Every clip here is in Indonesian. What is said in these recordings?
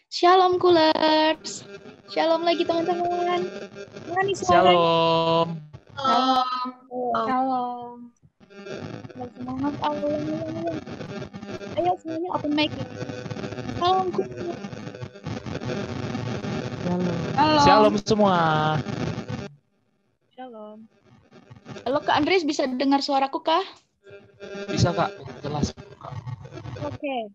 Shalom Coolers. Shalom lagi teman-teman. Mana nih suaranya? Shalom. Shalom. Semangat awal. Ayo semuanya open mic. Shalom Coolers. Shalom semua. Shalom. Halo Kak Andres, bisa dengar suaraku kah? Bisa Kak, jelas Kak. Oke.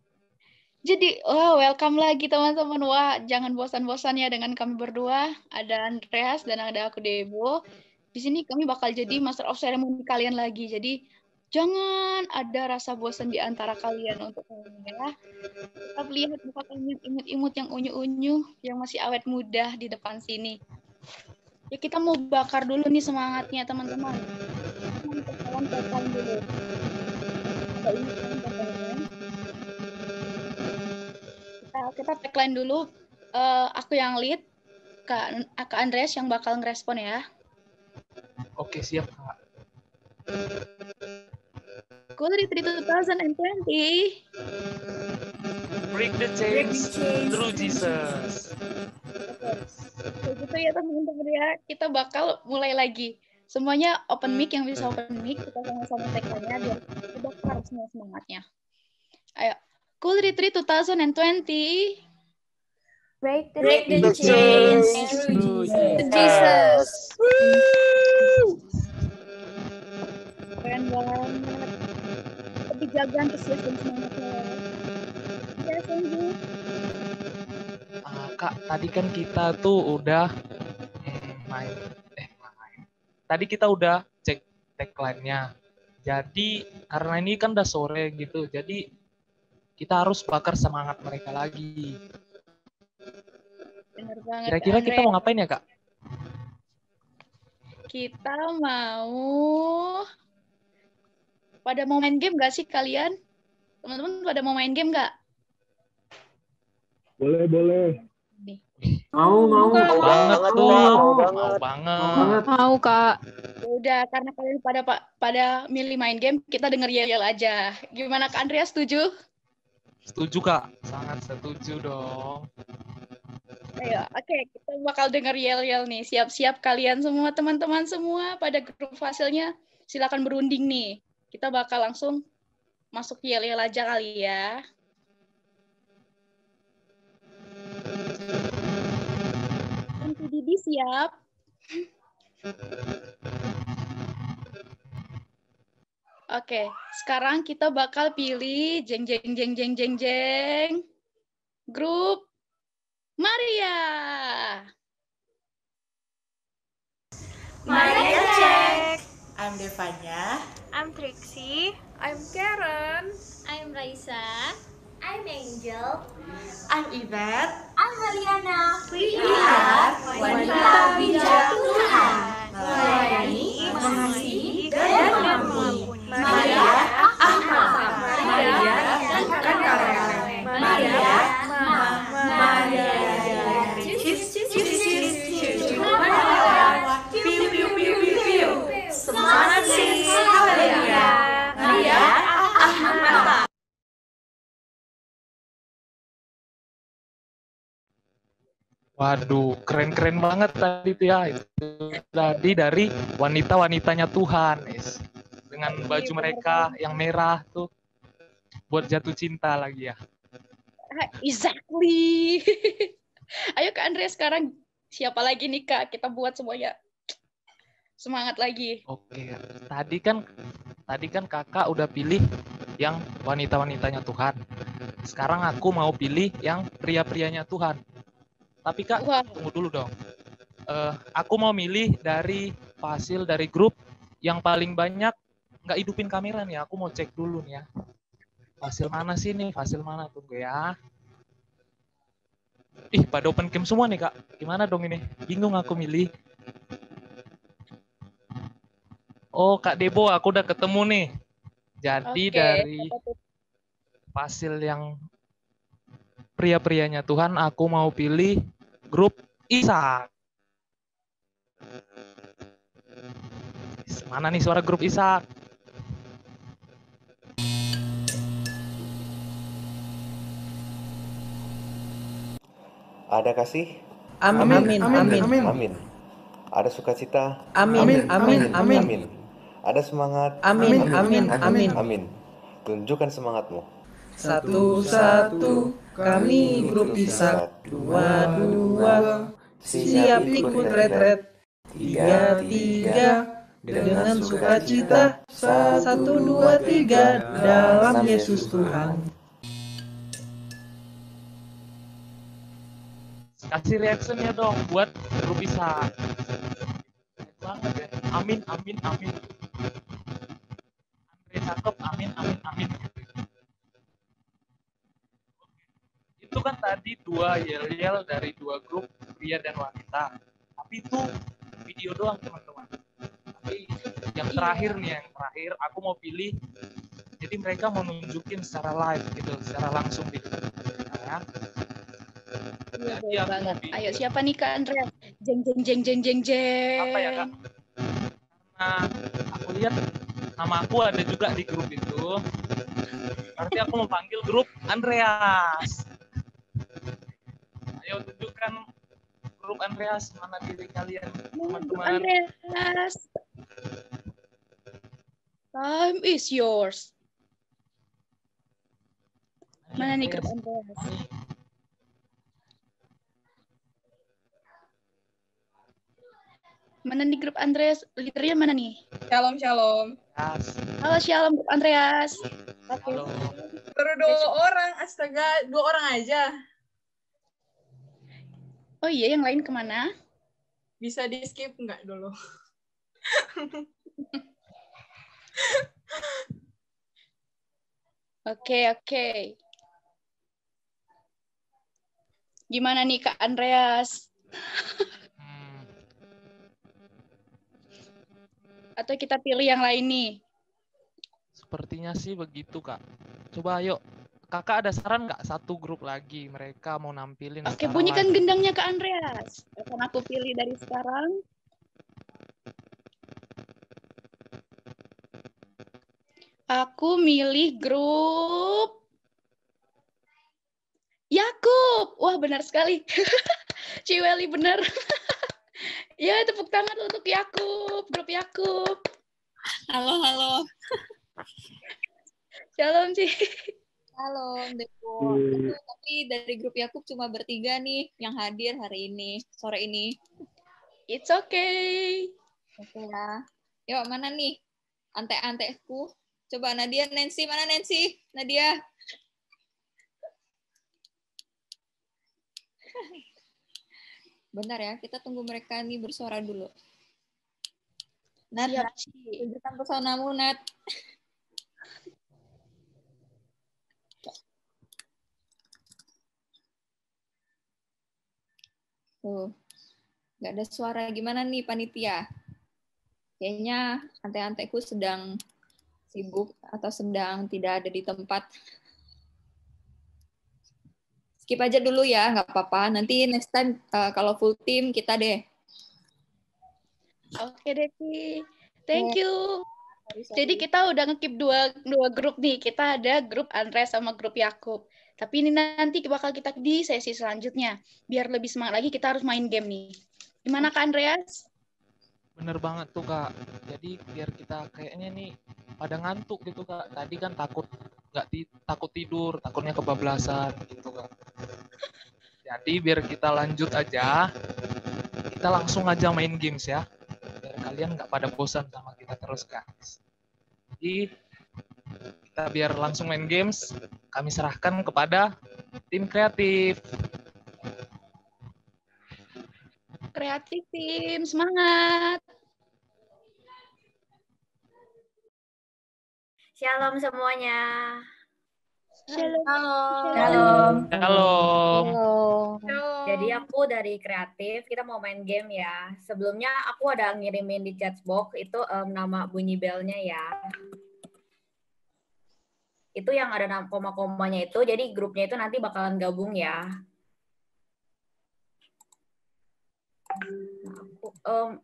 Jadi, welcome lagi teman-teman. Wah, jangan bosan-bosan ya dengan kami berdua. Ada Andreas dan ada aku Debo. Di sini kami bakal jadi Master of Ceremony kalian lagi. Jadi, jangan ada rasa bosan di antara kalian untuk kalian ya. Kita lihat muka kalian imut-imut yang unyu-unyu, yang masih awet muda di depan sini. Ya, kita mau bakar dulu nih semangatnya teman-teman. Kita dulu. Ada ini kan kita tagline dulu. Aku yang lead, Kak Andreas yang bakal ngerespon ya. Oke, siap Kak. Cool Retreat 2020. Break the chains through Jesus. Kayak gitu ya teman-teman ya. Kita bakal mulai lagi. Semuanya open mic, yang bisa open mic. Kita sama-sama tagline-nya biar kita bakar semua semangatnya. Ayo. Cool Retreat 2020. Break the chains through Jesus. Keren banget. Lebih jaga antusias dan semangatnya. Ya, tunggu. Kak, tadi kan kita tuh udah main. Tadi kita udah cek tagline-nya. Jadi karena ini kan udah sore gitu, jadi kita harus bakar semangat mereka lagi. Bener banget. Kira-kira kita mau ngapain ya Kak? Kita pada mau main game nggak sih kalian? Teman-teman pada mau main game nggak? Boleh. Mau banget. Mau Kak. Udah, karena kalian pada milih main game, kita denger yel-yel aja. Gimana Kak Andreas, setuju? Setuju Kak, sangat setuju dong. Ayo, oke, kita bakal denger yel-yel nih. Siap-siap kalian semua, teman-teman semua pada grup hasilnya. Silakan berunding nih. Kita bakal langsung masuk yel-yel aja kali ya. Nanti Didi siap. Oke, sekarang kita bakal pilih jeng grup Maria. Maria cek. I'm Devanya. I'm Trixie. I'm Karen. I'm Raisa. I'm Angel. I'm Yvette. I'm Mariana. We are Wanita Bijak Tuhan. Melayani, mengasihi, dan mengampuni. Maria, Ahmad. Maria, bukan kalian. Maria, Maria. Semangat sih, haleluya. Maria, Ahmad. Waduh, keren-keren banget tadi tuh ya. Itu tadi dari wanita-wanitanya Tuhan, dengan baju mereka yang merah tuh, buat jatuh cinta lagi ya. Exactly. Ayo Kak Andrea, sekarang siapa lagi nih Kak? Kita buat semuanya semangat lagi. Oke, tadi kan kakak udah pilih yang wanita-wanitanya Tuhan. Sekarang aku mau pilih yang pria-prianya Tuhan. Tapi Kak, tunggu dulu dong. Aku mau milih dari hasil dari grup yang paling banyak nggak hidupin kamera nih. Aku mau cek dulu nih ya. Hasil mana sih nih? Hasil mana? Tunggu ya. Ih, pada open cam semua nih Kak. Gimana dong ini? Bingung aku milih. Oh, Kak Debo, aku udah ketemu nih. Jadi dari hasil yang pria-prianya Tuhan, aku mau pilih grup Ishak. Mana nih suara grup Ishak? Ada kasih? Amin. Amin. Ada sukacita? Amin. Ada semangat? Amin. Tunjukkan semangatmu. Satu, kami grup Isa. Dua, siap ikut retret. Tiga, dengan sukacita. 1, 2, 3, dalam Yesus Tuhan. Kasih reaction ya dong buat grup Isa. Banget ya. Amin. Andre cakep, amin. Itu kan tadi 2 yel-yel dari 2 grup pria dan wanita. Tapi itu video doang teman-teman. Tapi yang terakhir aku mau pilih. Jadi mereka mau nunjukin secara live gitu, secara langsung gitu. Ya. Jadi banget. Ayo siapa nih Kak Andrea? Jeng. Apa ya Kak? Karena aku lihat nama aku ada juga di grup itu. Berarti aku mau panggil grup Andreas. Ayo tunjukkan grup Andreas, mana diri kalian teman-teman. Andreas. Time is yours. Mana nih grup Andreas? Mana nih grup Andreas? Leadernya mana nih? Shalom. Yes. Halo Shalom grup Andreas. Halo. Baru 2 orang, astaga, 2 orang aja. Oh iya, yang lain kemana? Bisa di skip nggak dulu? Oke. Gimana nih Kak Andreas? Atau kita pilih yang lain nih? Sepertinya sih begitu Kak. Coba ayo, Kakak ada saran nggak 1 grup lagi mereka mau nampilin? Oke, bunyikan gendangnya Kak Andreas. Akan aku pilih dari sekarang. Aku milih grup Yakub. Wah, benar sekali. Ciweli benar. Ya, tepuk tangan untuk Yakub, grup Yakub. Halo. Shalom sih. Halo, Depo. Tapi dari grup Yakub cuma bertiga nih yang hadir hari ini, sore ini. It's okay. Oke lah. Yuk, mana nih ante-anteku? Coba Nadia, Nancy. Mana Nancy? Nadia. Bentar ya, kita tunggu mereka nih bersuara dulu. Nat, tunjukkan pesonamu, Nat. Tuh, nggak ada suara. Gimana nih panitia? Kayaknya ante-anteku sedang sibuk atau sedang tidak ada di tempat. Skip aja dulu ya, nggak apa-apa. Nanti next time kalau full team kita deh. Oke, Deki. Thank you. Jadi kita udah nge-keep dua grup nih. Kita ada grup Andreas sama grup Yakub. Tapi ini nanti bakal kita di sesi selanjutnya. Biar lebih semangat lagi, kita harus main game nih. Gimana Kak Andreas? Bener banget tuh Kak. Jadi biar kita kayaknya nih pada ngantuk gitu Kak. Tadi kan takut tidur, takutnya kebablasan gitu Kak. Jadi biar kita lanjut aja. Kita langsung aja main games ya. Biar kalian nggak pada bosan sama kita terus guys. Jadi kita biar langsung main games. Kami serahkan kepada tim kreatif. Kreatif tim, semangat. Shalom semuanya. Shalom. Jadi aku dari kreatif, kita mau main game ya. Sebelumnya aku ada ngirimin di chat box itu nama bunyi belnya ya. Itu yang ada koma-komanya itu, jadi grupnya itu nanti bakalan gabung ya. Nah,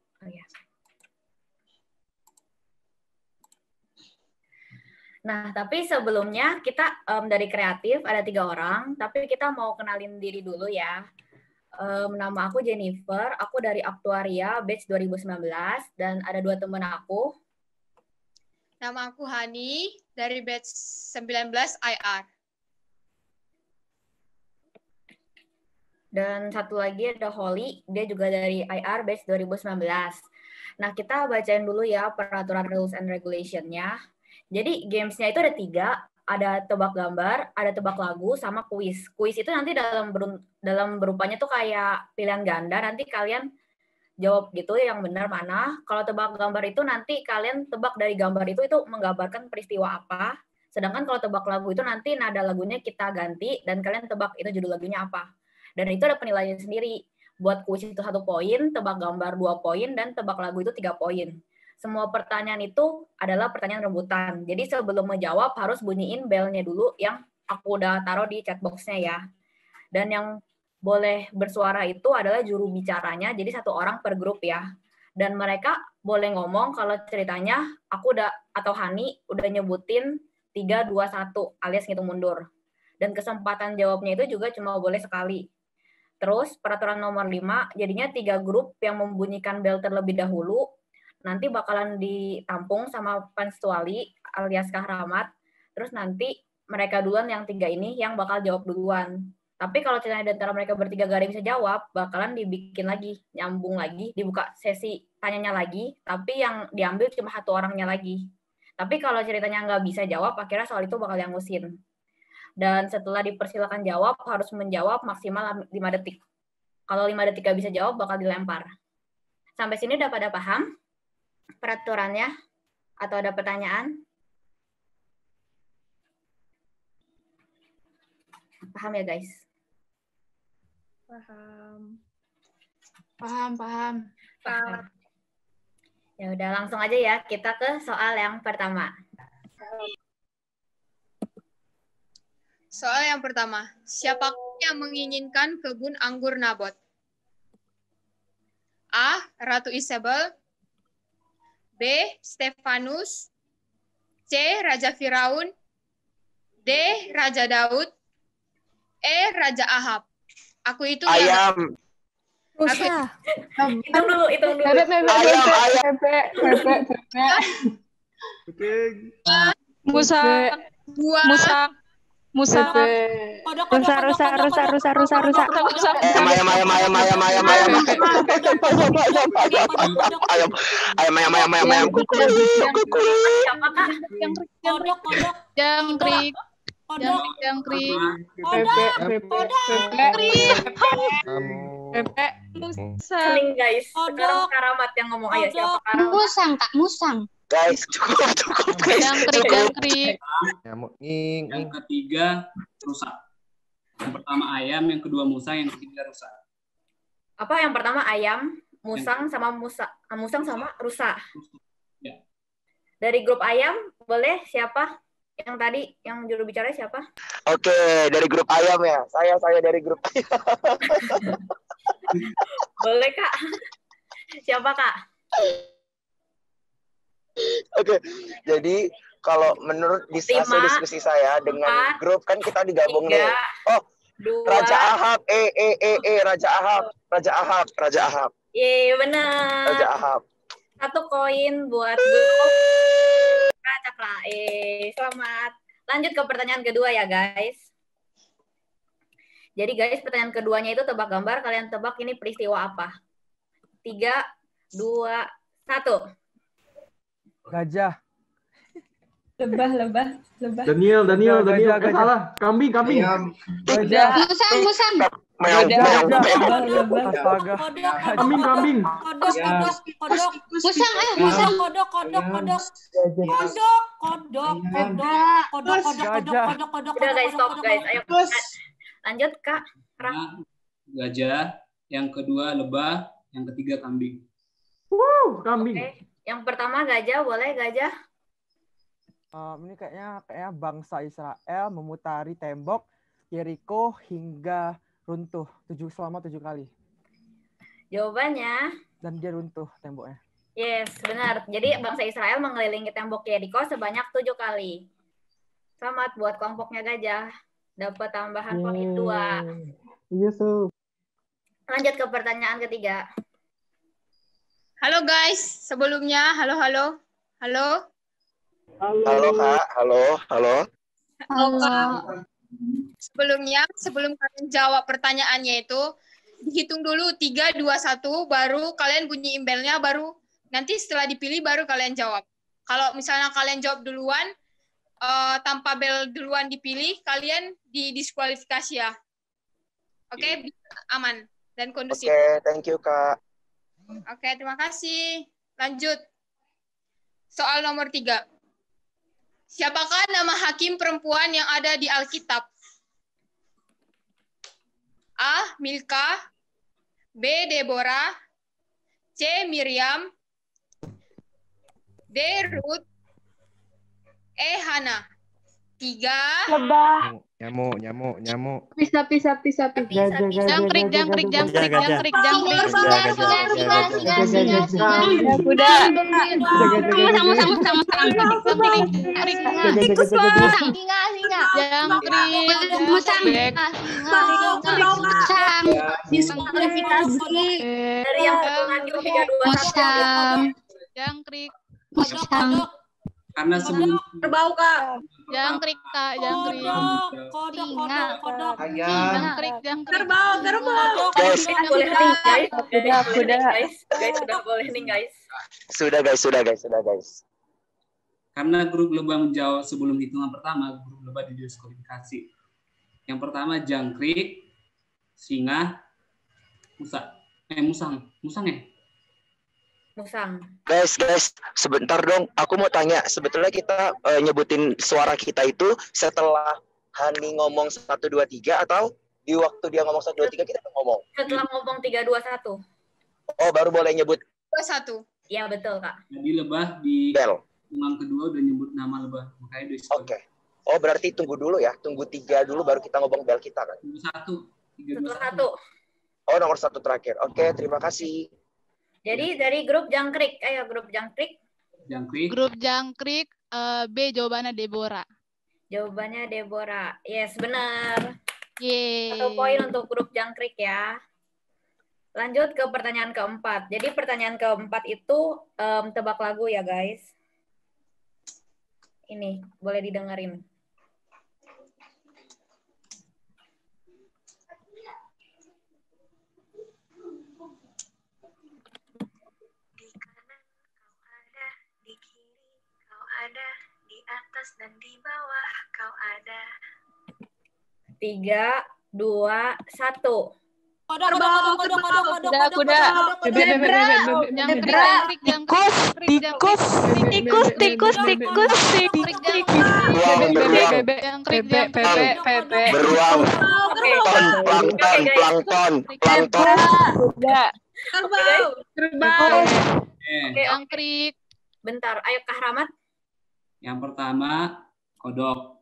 Nah, tapi sebelumnya kita dari kreatif ada 3 orang, tapi kita mau kenalin diri dulu ya. Nama aku Jennifer, aku dari Aktuaria batch 2019 dan ada 2 teman aku. Nama aku Hani dari batch 19 IR. Dan satu lagi ada Holly, dia juga dari IR batch 2019. Nah, kita bacain dulu ya peraturan rules and regulation-nya. Jadi games-nya itu ada 3, ada tebak gambar, ada tebak lagu, sama kuis. Kuis itu nanti dalam berupanya tuh kayak pilihan ganda, nanti kalian jawab gitu yang benar mana. Kalau tebak gambar itu nanti kalian tebak dari gambar itu menggambarkan peristiwa apa. Sedangkan kalau tebak lagu itu nanti nada lagunya kita ganti dan kalian tebak itu judul lagunya apa. Dan itu ada penilaian sendiri. Buat kuis itu 1 poin, tebak gambar 2 poin, dan tebak lagu itu 3 poin. Semua pertanyaan itu adalah pertanyaan rebutan. Jadi sebelum menjawab harus bunyiin belnya dulu yang aku udah taruh di chat box-nya ya. Dan yang boleh bersuara itu adalah juru bicaranya, jadi 1 orang per grup ya. Dan mereka boleh ngomong kalau ceritanya aku atau Hani udah nyebutin 3, 2, 1 alias ngitung mundur. Dan kesempatan jawabnya itu juga cuma boleh sekali. Terus peraturan nomor 5, jadinya 3 grup yang membunyikan bel terlebih dahulu, nanti bakalan ditampung sama Panstuali alias Kak Rahmat, terus nanti mereka duluan yang 3 ini yang bakal jawab duluan. Tapi kalau ceritanya di antara mereka bertiga gak ada yang bisa jawab, bakalan dibikin lagi, nyambung lagi, dibuka sesi tanyanya lagi, tapi yang diambil cuma 1 orangnya lagi. Tapi kalau ceritanya nggak bisa jawab, akhirnya soal itu bakal diangusin. Dan setelah dipersilakan jawab, harus menjawab maksimal 5 detik. Kalau 5 detik gak bisa jawab, bakal dilempar. Sampai sini udah pada paham peraturannya? Atau ada pertanyaan? Paham ya, guys? Paham. Ya udah, langsung aja ya. Kita ke soal yang pertama. Soal yang pertama, siapa yang menginginkan kebun anggur Nabot? A. Ratu Isabel, B. Stefanus, C. Raja Firaun, D. Raja Daud, E. Raja Ahab. Aku itu ayam. Rusa. Hitung dulu. Musa. Jangkrik. Seling, guys. Sekarang Karamat yang ngomong. Ayo, siapa Karamat? Musang. Guys, cukup guys. Jangkrik. Yang ketiga rusak. Yang pertama ayam, yang kedua musang, yang ketiga rusak. Apa yang pertama ayam, musang sama rusa. Ya. Dari grup ayam boleh siapa? Yang tadi yang juru bicara siapa? Oke, dari grup ayam ya. Saya dari grup ayam. Boleh, Kak. Siapa, Kak? Oke, jadi kalau menurut diskusi saya dengan grup kan kita digabung nih. Oh, 2, Raja Ahab, Raja Ahab. Iya, benar. Raja Ahab. 1 koin buat grup Raja Kla. Selamat. Lanjut ke pertanyaan kedua ya, guys. Jadi, guys, pertanyaan keduanya itu tebak gambar. Kalian tebak ini peristiwa apa? 3, 2, 1. Gajah. Lebah. Daniel. Salah. Kambing. Gajah. Musang. Astaga. Kambing. Musang. Udah, guys, stop, guys. Ayo, lanjut, Kak. Gajah, yang kedua lebah, yang ketiga kambing. Kambing. Okay. Yang pertama gajah, boleh gajah? Ini kayaknya bangsa Israel memutari tembok Yeriko hingga runtuh selama 7 kali. Jawabannya? Dan dia runtuh temboknya. Yes, benar. Jadi bangsa Israel mengelilingi tembok Yeriko sebanyak 7 kali. Selamat buat kelompoknya gajah. Dapat tambahan poin 2. Yes, Lanjut ke pertanyaan ketiga. Halo guys, sebelumnya halo. Halo Kak, halo. Sebelum kalian jawab pertanyaannya itu, dihitung dulu 3, 2, 1, baru kalian bunyi embelnya, baru nanti setelah dipilih baru kalian jawab. Kalau misalnya kalian jawab duluan, tanpa bel duluan dipilih, kalian didiskualifikasi ya. Oke, aman dan kondusif. Oke, thank you Kak. Oke, terima kasih. Lanjut. Soal nomor 3. Siapakah nama hakim perempuan yang ada di Alkitab? A. Milka, B. Deborah, C. Miriam, D. Ruth, E. Hana. 3. Lebah. Nyamuk. Pisah. Jangkrik. Kuda. Dari yang lanjut 3, 2, 1. Jangkrik. Karena sebelum Kerbau, Kak. Jangkrik. Kodok. Kerbau. Guys, Boleh nih guys. Guys, sudah boleh nih guys. Sudah guys. Karena grup lebah menjawab sebelum hitungan pertama, grup lebah didiskualifikasi. Yang pertama jangkrik, singa, musang ya? Musang. Guys, sebentar dong. Aku mau tanya, sebetulnya kita nyebutin suara kita itu setelah Hani ngomong 1, 2, 3 atau di waktu dia ngomong 1, 2, 3 kita ngomong? Setelah ngomong 3, 2, 1. Oh, baru boleh nyebut 2, 1. Iya, betul, Kak. Jadi lebah di bel. hitungan kedua udah nyebut nama lebah, makanya Oke. Oh, berarti tunggu dulu ya. Tunggu 3 dulu baru kita ngomong bel kita kan. Tunggu 1. 3, 2, 1. Oh, nomor 1 terakhir. Oke, terima kasih. Jadi dari grup jangkrik. Ayo grup jangkrik. Grup jangkrik, B jawabannya Deborah. Jawabannya Deborah. Yes, benar. Yeay. 1 poin untuk grup jangkrik ya. Lanjut ke pertanyaan keempat. Jadi pertanyaan keempat itu tebak lagu ya guys. Ini boleh didengerin. Ada di atas dan di bawah kau ada. 3, 2, 1. Kodok. Kuda. Tikus. Beruang. Plankton. Kerbau. Jangkrik. Bentar, ayo Kak Rahmat. Yang pertama kodok.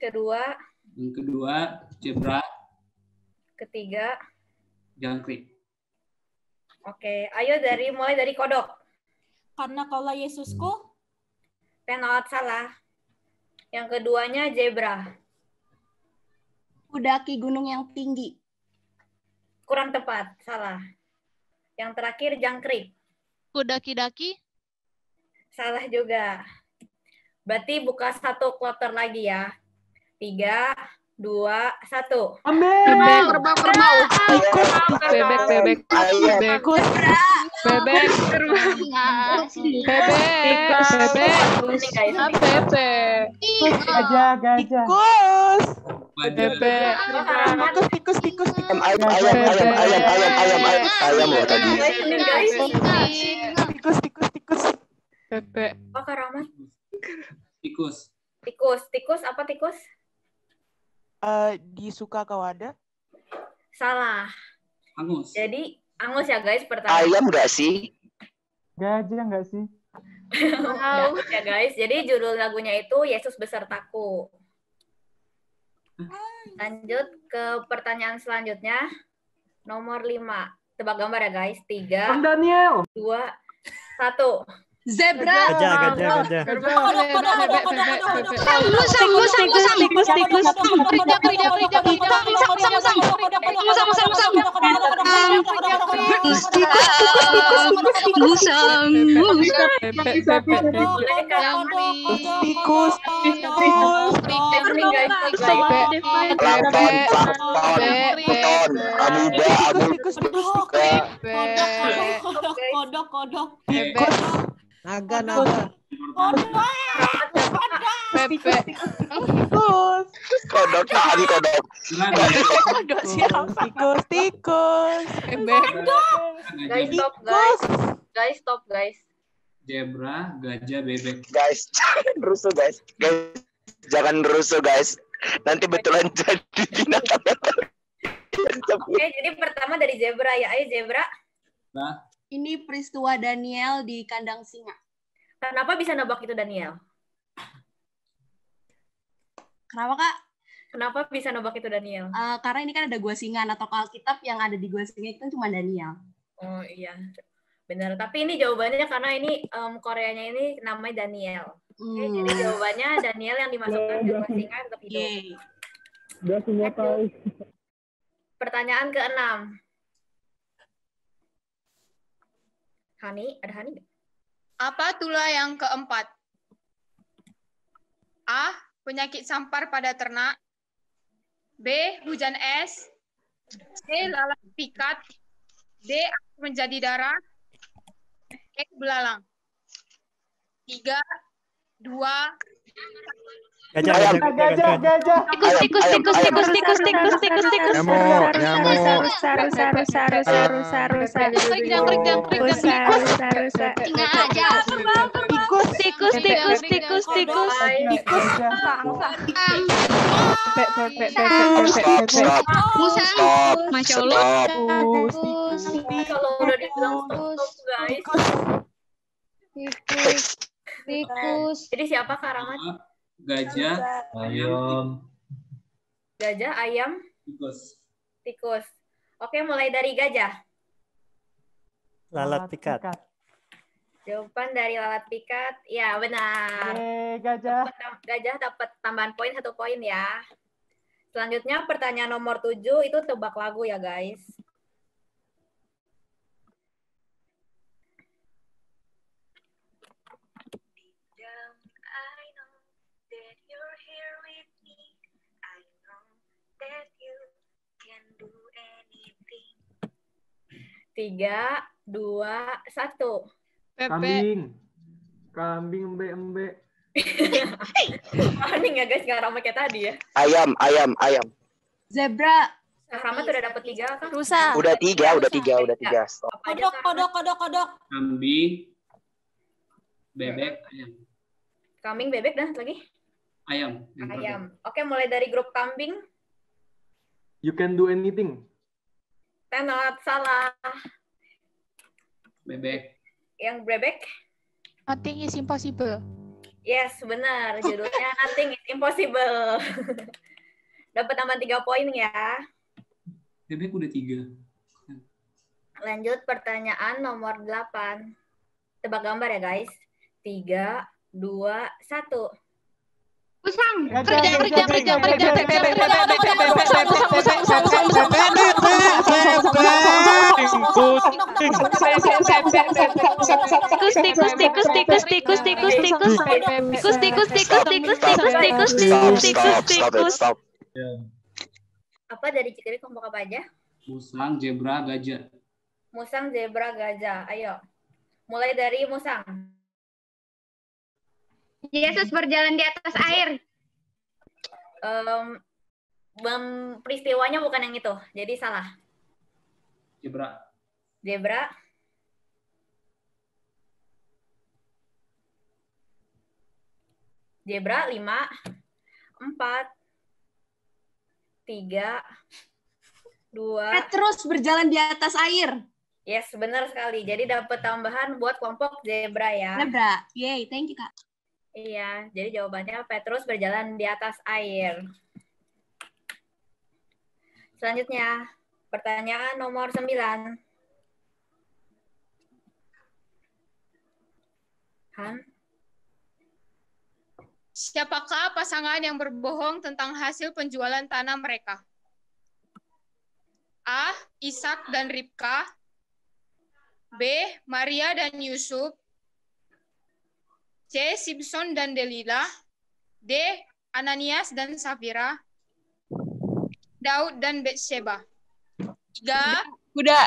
Kedua. Yang kedua zebra. Ketiga. Jangkrik. Oke, ayo mulai dari kodok. Karena kaulah Yesusku. Penalti salah. Yang keduanya zebra. Kudaki gunung yang tinggi. Kurang tepat, salah. Yang terakhir jangkrik. Kudaki-daki. Salah juga. Berarti buka 1 kloter lagi ya. 3, 2, 1. Kerbau. Bebek. Gajah. Tikus. Ayam loh tadi. Tikus. Apa Kak Rahmat? Tikus. Apa tikus? Di suka kau ada? Salah. Angus. Jadi angus ya guys pertama. Ayam nggak sih? Gajah nggak sih? Angus ya guys. Jadi judul lagunya itu Yesus Besertaku. Lanjut ke pertanyaan selanjutnya. Nomor 5. Tebak gambar ya guys. 3, Daniel. 2, 1. Zebra. Gajah. Kodok. Naga. Kodok. Tikus. Guys, stop guys. Zebra, gajah, bebek. Guys, jangan rusuh guys. Jangan rusuh guys. Nanti betulan jadi binatang. Oke, jadi pertama dari zebra ya. Ayo zebra. Nah, Ini peristiwa Daniel di kandang singa. Kenapa bisa nebak itu Daniel? Kenapa, Kak? Kenapa bisa nebak itu Daniel? Karena ini kan ada gua singa atau Alkitab yang ada di gua singa itu cuma Daniel. Oh iya, benar. Tapi ini jawabannya karena ini Koreanya ini namanya Daniel. Oke, jadi jawabannya Daniel yang dimasukkan ke gua singa tetap hidup. Udah semua tahu. Pertanyaan ke-6. Hani, ada Hani nggak? Apa tulah yang keempat? A. Penyakit sampar pada ternak. B. Hujan es. C. Lalat pikat. D. Air menjadi darah. E. Belalang. 3, 2, Gajah. Tikus. Masya Allah. Kalau udah dibilang stop guys. Tikus. Jadi siapa Karamat? Gajah, ayam, Gajah, ayam, tikus. Oke, mulai dari gajah. Lalat pikat. Jawaban dari lalat pikat. Ya, benar. Gajah. Gajah dapat tambahan poin 1 poin ya. Selanjutnya pertanyaan nomor 7 itu tebak lagu ya, guys. Tiga, 2, 1. Kambing embe. Paling ya guys, nggak ramai kayak tadi ya. Ayam. Zebra. Rahmat udah dapet 3 kan? Rusa. Udah tiga. Stop. Kodok. kambing, bebek, ayam. Kambing, bebek, dan lagi? Ayam. Ayam. Oke, mulai dari grup kambing. You can do anything. Tenot, salah. Bebek. Yang bebek? Nothing is impossible. Yes, benar. Judulnya Nothing is Impossible. Dapat tambah 3 poin ya. Bebek udah 3. Lanjut pertanyaan nomor 8. Tebak gambar ya guys. 3, 2, 1. Usang. Kerja. Stop. Apa dari Cikri kelompok apa aja? Musang, zebra, gajah. Musang, zebra, gajah. Ayo. Mulai dari musang. Yesus berjalan di atas air. Peristiwanya bukan yang itu, jadi salah. Zebra. Zebra. Zebra 5, 4, 3, 2. Petrus berjalan di atas air. Yes, benar sekali. Jadi dapat tambahan buat kelompok zebra ya. Zebra. Yay, thank you, Kak. Iya, jadi jawabannya Petrus berjalan di atas air. Selanjutnya, pertanyaan nomor 9. Han? Siapakah pasangan yang berbohong tentang hasil penjualan tanah mereka? A. Ishak dan Ribka. B. Maria dan Yusuf. C. Simpson dan Delila. D. Ananias dan Safira. Daud dan Betsheba. 3. Kuda.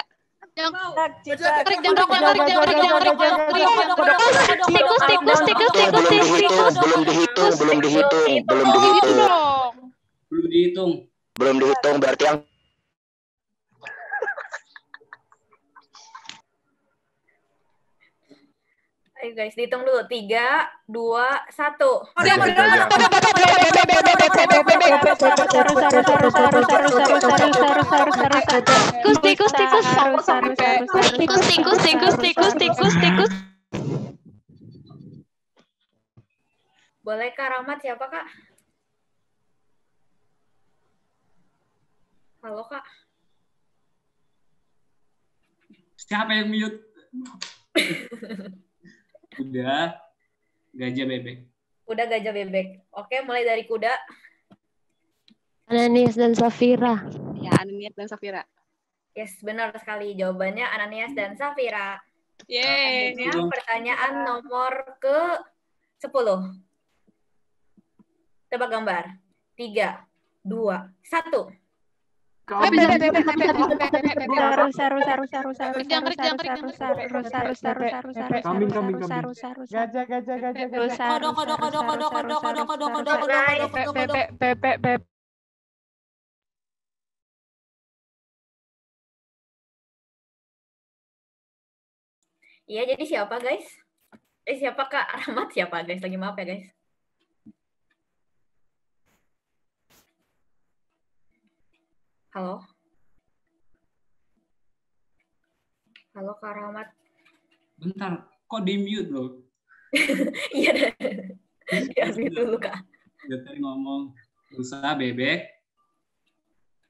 Belum dihitung berarti yang Ayo guys, dihitung dulu. 3, 2, 1. Boleh Kak Rahmat, siapa Kak? Halo Kak. Siapa yang mute? Kuda, gajah bebek. Kuda, gajah bebek. Oke, mulai dari kuda. Ananias dan Safira. Ya, Ananias dan Safira. Yes, benar sekali. Jawabannya Ananias dan Safira. Yeay. Selanjutnya pertanyaan nomor ke-10. Tebak gambar. 3, 2, 1. Iya, jadi siapa guys? Siapa Kak Rahmat? Siapa guys? Lagi maaf ya guys. Halo? Halo Kak Rahmat. Bentar, kok di mute loh? Iya, di dulu Kak. Dia tadi ngomong rusa bebek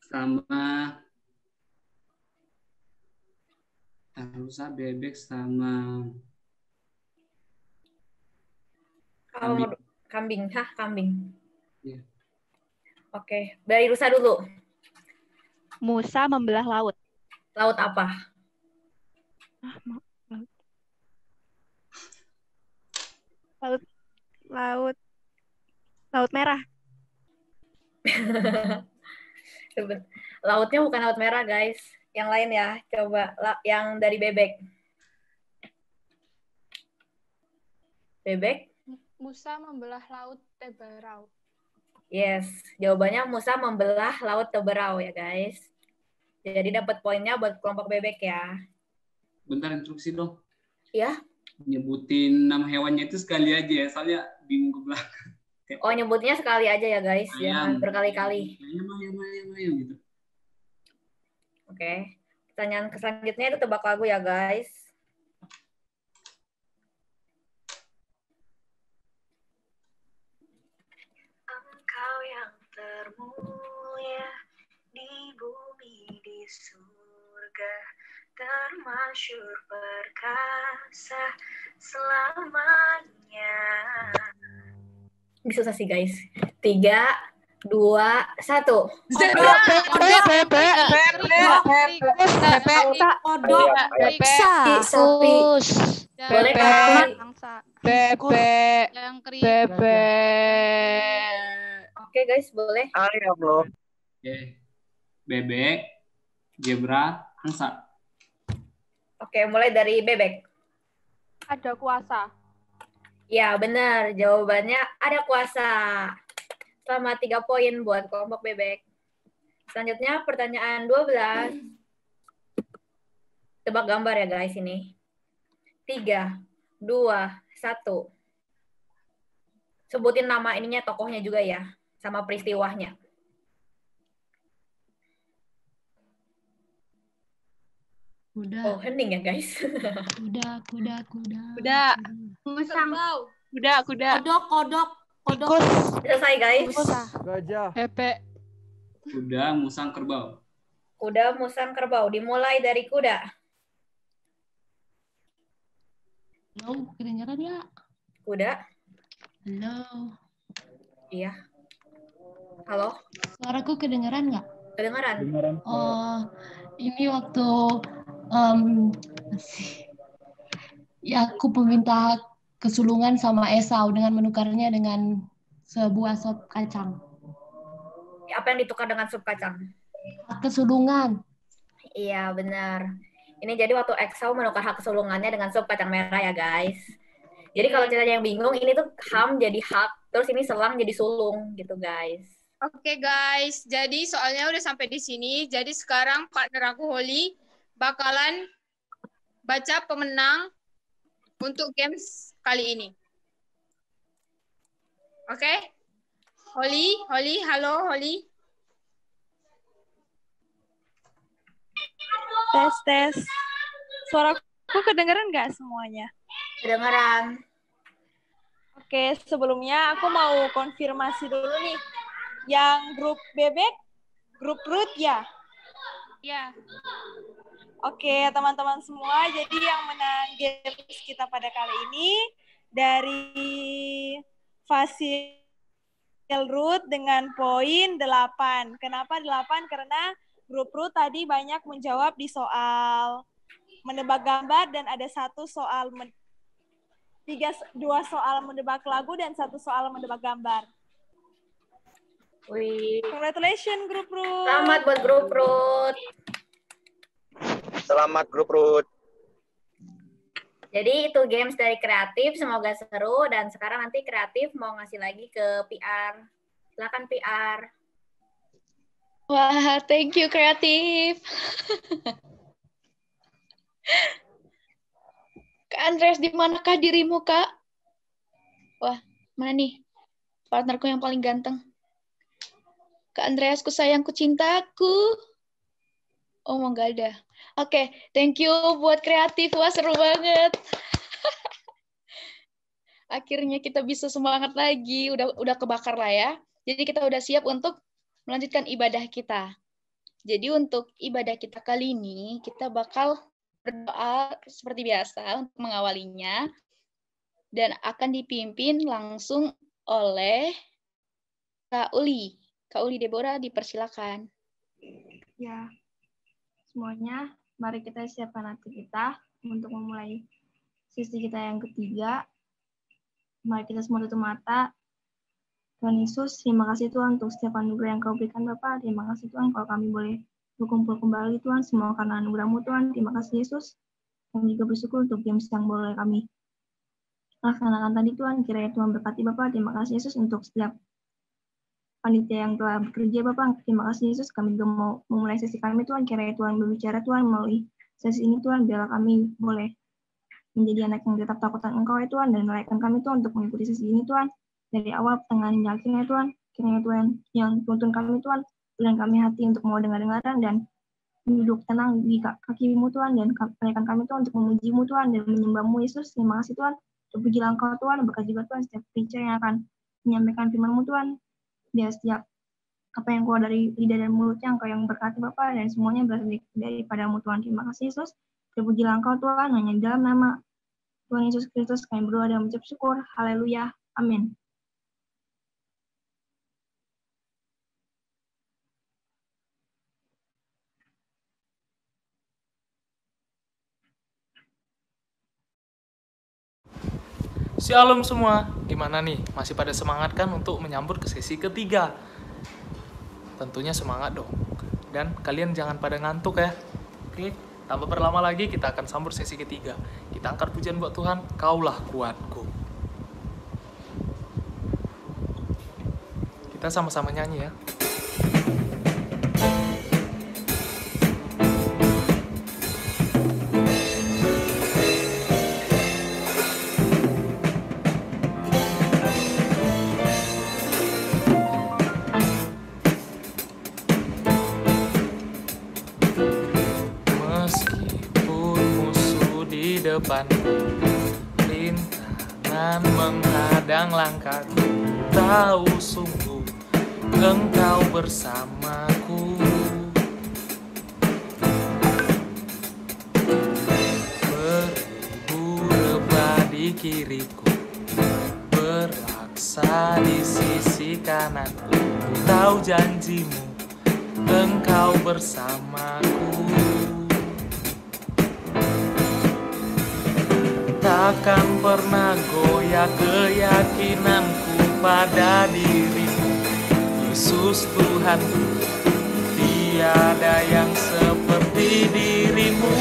sama rusa bebek sama kambing. Hah, kambing. Iya. Oke, dari rusa dulu. Musa membelah laut. Laut apa? Laut merah. Lautnya bukan laut merah, guys. Yang lain ya, coba yang dari bebek. Bebek? Musa membelah laut Teberau. Yes, jawabannya Musa membelah laut Teberau ya, guys. Jadi dapat poinnya buat kelompok bebek ya. Bentar, instruksi dong. Ya. Nyebutin nama hewannya itu sekali aja ya, soalnya bingung ke belakang. Oh, nyebutnya sekali aja ya, guys. Jangan berkali-kali. Ayam gitu. Oke. Pertanyaan selanjutnya itu tebak lagu ya, guys. Engkau yang termulia di bumi, di surga, termasyur perkasa selamanya. Bisa susah sih, guys. 3, 2, 1. Boleh kan? Oke, guys, boleh. Ayam loh. Oke. Bebek, zebra, angsa. Oke, mulai dari bebek. Ada kuasa. Ya, benar. Jawabannya ada kuasa. Selamat 3 poin buat kelompok bebek. Selanjutnya pertanyaan 12. Tebak gambar ya guys ini. 3, 2, 1. Sebutin nama ininya, tokohnya juga ya. Sama peristiwanya. Kuda. Oh, hening ya guys. Kuda. Musang. Kuda. Kodok. Selesai guys. Gajah. Pepe. Kuda, musang, kerbau. Kuda, musang, kerbau. Dimulai dari kuda. Kedengeran ya? Udah? Halo. Iya. Halo? Suaraku kedengeran nggak? Kedengeran. Oh, ini waktu ya aku meminta kesulungan sama Esau dengan menukarnya dengan sebuah sop kacang. Apa yang ditukar dengan sup kacang? Kesulungan. Iya, benar. Ini jadi waktu Esau menukar hak kesulungannya dengan sup kacang merah ya, guys. Jadi kalau ceritanya yang bingung, ini tuh ham jadi hak, terus ini selang jadi sulung gitu, guys. Oke, guys, jadi soalnya udah sampai di sini. Jadi sekarang partner aku Holly bakalan baca pemenang untuk games kali ini. Oke? Holly, halo Holly. Tes. Suaraku kedengeran nggak semuanya? Kedengeran. Oke, sebelumnya aku mau konfirmasi dulu nih. Yang grup bebek, grup root ya? Ya. Oke, teman-teman semua. Jadi yang menang games kita pada kali ini dari Fasil Root dengan poin 8. Kenapa 8? Karena grup root tadi banyak menjawab di soal menebak gambar dan ada dua soal menebak lagu dan 1 soal menebak gambar. Wih. Congratulations grup root. Selamat buat grup root. Selamat grup root. Jadi itu games dari kreatif, semoga seru dan sekarang nanti kreatif mau ngasih lagi ke PR. Silakan PR. Wah, thank you kreatif. Kak Andreas, di manakah dirimu, Kak? Wah, mana nih partnerku yang paling ganteng? Kak Andreas, ku sayangku, cintaku. Oh, mau nggak ada. Oke, thank you buat kreatif. Wah, seru banget. Akhirnya kita bisa semangat lagi. Udah kebakar lah ya. Jadi kita udah siap untuk melanjutkan ibadah kita. Jadi untuk ibadah kita kali ini, kita bakal berdoa seperti biasa untuk mengawalinya. Dan akan dipimpin langsung oleh Kak Uli. Kak Uli Deborah, dipersilakan. Ya, semuanya, mari kita siapkan hati kita untuk memulai sesi kita yang ketiga. Mari kita semua tutup mata. Tuhan Yesus, terima kasih Tuhan untuk setiap anugerah yang Kau berikan Bapa. Terima kasih Tuhan kalau kami boleh berkumpul kembali Tuhan, semua karena anugerah-Mu Tuhan. Terima kasih Yesus. Kami juga bersyukur untuk games yang boleh kami laksanakan tadi Tuhan. Kiranya Tuhan berkati Bapa. Terima kasih Yesus untuk setiap panitia yang telah bekerja Bapak. Terima kasih Yesus. Kami juga mau memulai sesi kami Tuhan. Kiranya Tuhan berbicara Tuhan melalui sesi ini Tuhan. Biarlah kami boleh menjadi anak yang tetap takutan Engkau ya Tuhan. Dan melayakkan kami Tuhan untuk mengikuti sesi ini Tuhan. Dari awal, pertengahan, hingga akhirnya Tuhan. Kiranya Tuhan yang tuntun kami Tuhan. Berikan kami hati untuk mau dengar-dengaran dan duduk tenang di kaki-Mu Tuhan. Dan melayakkan kami Tuhan untuk memuji-Mu Tuhan. Dan menyembah-Mu Yesus. Terima kasih Tuhan. Terpujilah Engkau Tuhan. Berkat juga Tuhan setiap preacher yang akan menyampaikan firman-Mu Tuhan. Biar setiap apa yang keluar dari lidah dan mulutnya Engkau yang berkati Bapa. Dan semuanya berasal daripada-Mu Tuhan. Terima kasih Yesus. Terpujilah Engkau Tuhan. Hanya di dalam nama Tuhan Yesus Kristus kami berdoa dan mengucap syukur. Haleluya. Amin. Shalom semua, gimana nih? Masih pada semangat kan untuk menyambut ke sesi ketiga? Tentunya semangat dong. Dan kalian jangan pada ngantuk ya. Oke, tanpa berlama lagi kita akan sambut sesi ketiga. Kita angkat pujian buat Tuhan, Kaulah kuatku. Kita sama-sama nyanyi ya. Depanku, rintangan menghadang langkahku, tahu sungguh Engkau bersamaku. Beribu rebah di kiriku, laksa di sisi kanan. Ku tahu janjimu, Engkau bersamaku. Takkan pernah goyah keyakinanku pada dirimu, Yesus Tuhanku. Tiada yang seperti dirimu.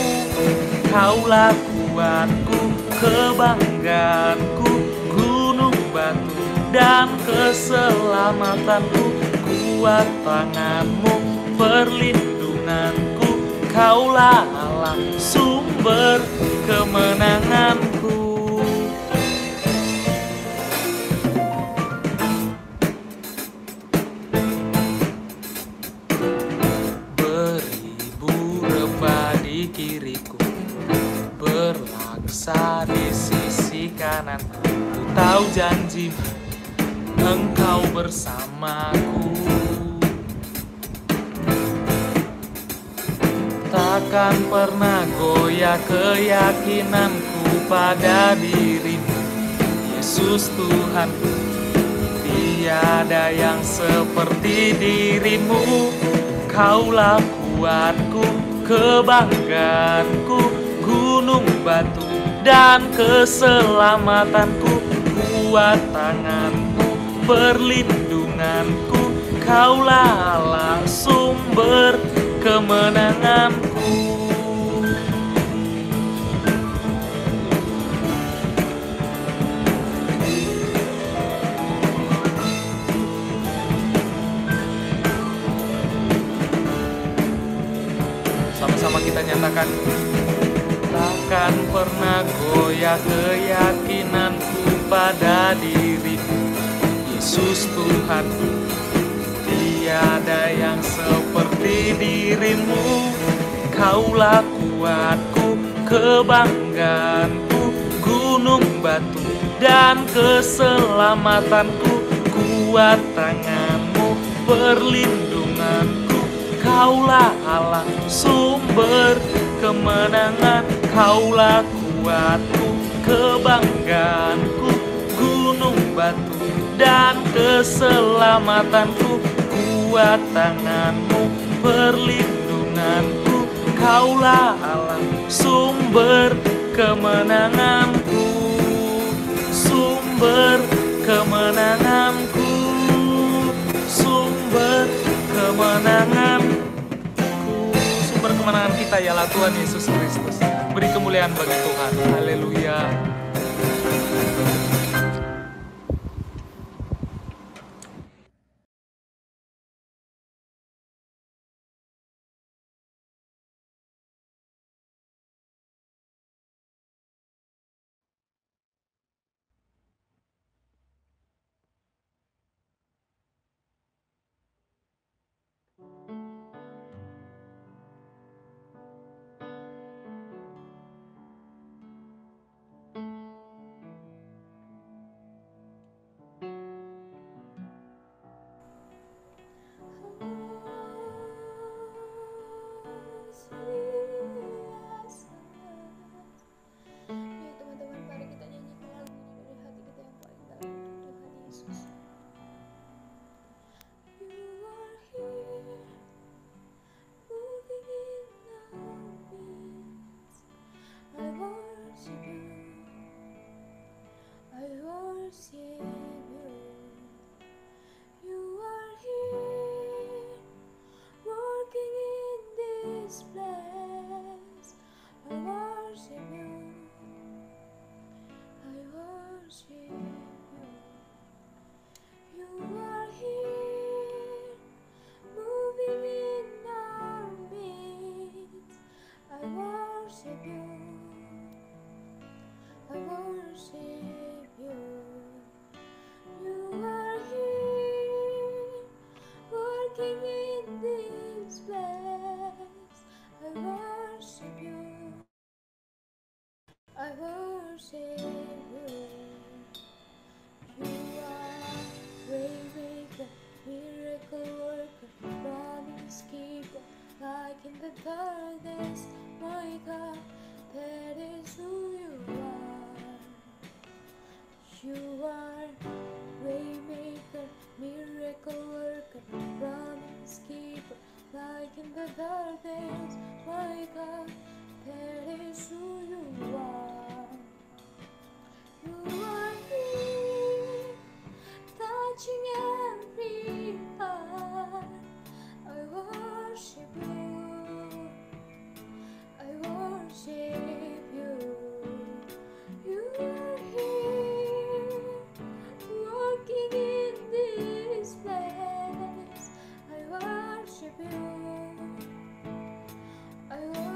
Kaulah kuatku, kebanggaanku, gunung batu dan keselamatanku. Kuat tanganmu, perlindunganku. Kaulah Allah, sumber kemenanganku. Beribu rebah di kiriku, berlaksa di sisi kanan. Ku tahu janjimu, Engkau bersamaku. Takkan pernah goyah keyakinanku pada dirimu, Yesus Tuhanku. Tiada yang seperti dirimu. Kaulah kuatku, kebanggaanku, gunung batu dan keselamatanku. Kuat tanganmu, perlindunganku. Kaulah Allah, sumber kemenanganku. Sama-sama kita nyatakan, takkan pernah goyah keyakinanku pada dirimu, Yesus Tuhanku. Tiada yang seperti dirimu. Kaulah kuatku, kebanggaanku, gunung batu dan keselamatanku. Kuat tanganmu, perlindunganku. Kaulah Allah, sumber kemenangan. Kaulah kuatku, kebanggaanku, gunung batu dan keselamatanku. Kuat tanganmu, perlindunganku. Kaulah Allah, sumber kemenanganku. Sumber kemenanganku. Sumber kemenanganku. Sumber kemenangan kita ialah Tuhan Yesus Kristus. Beri kemuliaan bagi Tuhan. Haleluya. You are way miracle worker, promise keeper, like in the dark days, my God, that is who you are. You are here, touching every heart. I worship you, I worship you. You are here, walking in this place. I worship you, I worship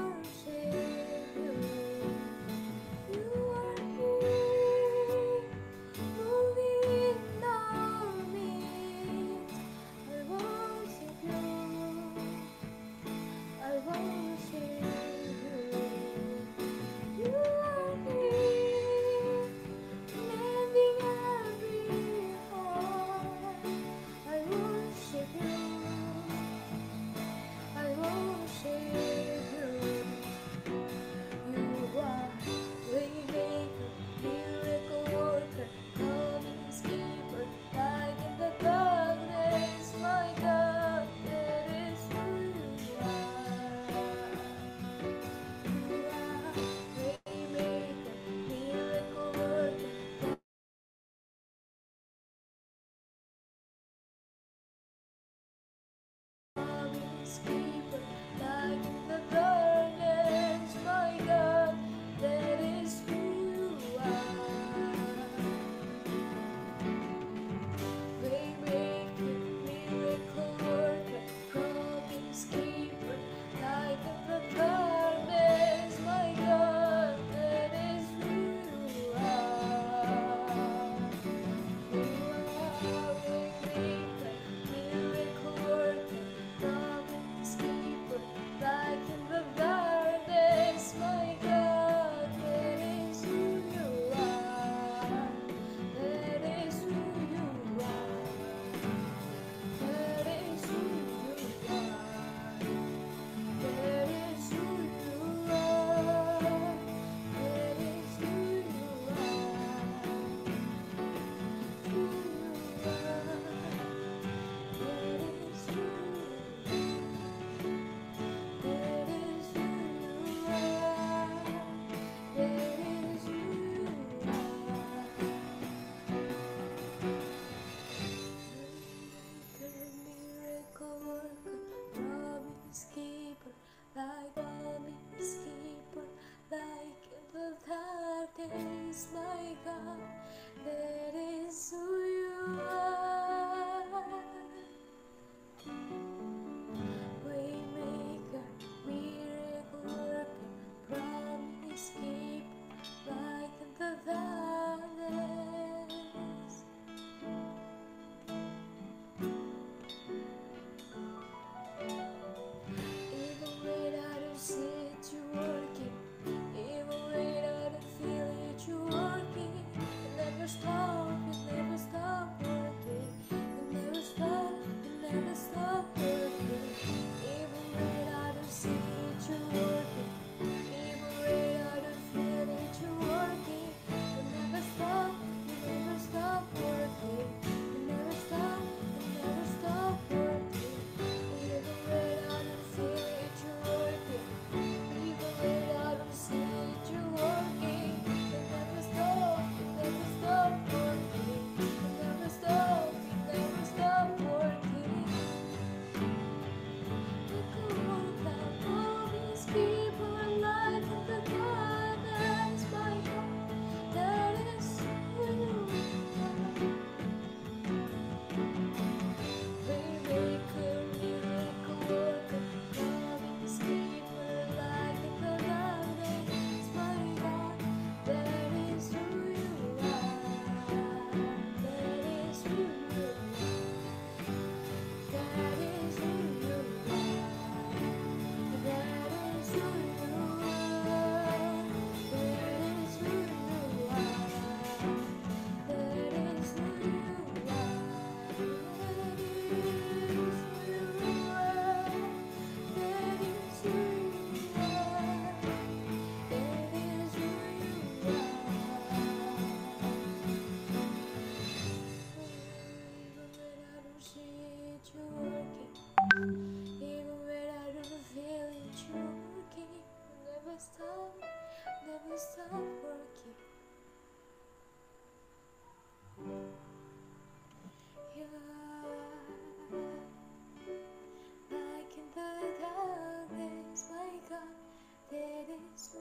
eres tú.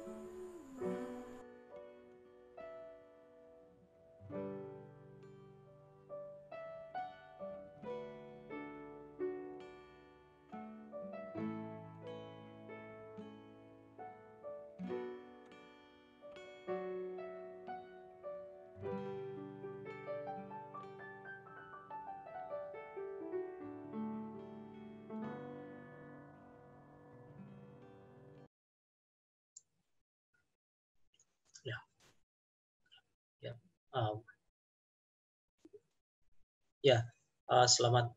Selamat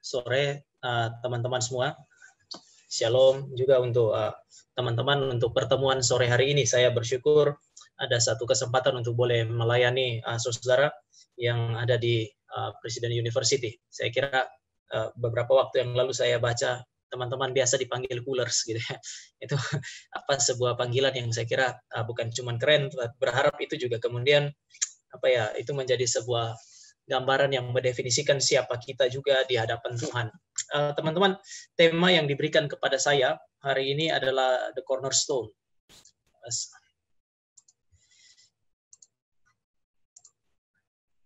sore teman-teman semua. Shalom juga untuk teman-teman untuk pertemuan sore hari ini. Saya bersyukur ada satu kesempatan untuk boleh melayani saudara yang ada di Presiden University. Saya kira beberapa waktu yang lalu saya baca teman-teman biasa dipanggil coolers gitu ya. Itu sebuah panggilan yang saya kira bukan cuma keren, berharap itu juga kemudian itu menjadi sebuah gambaran yang mendefinisikan siapa kita juga di hadapan Tuhan. Teman-teman, tema yang diberikan kepada saya hari ini adalah The Cornerstone.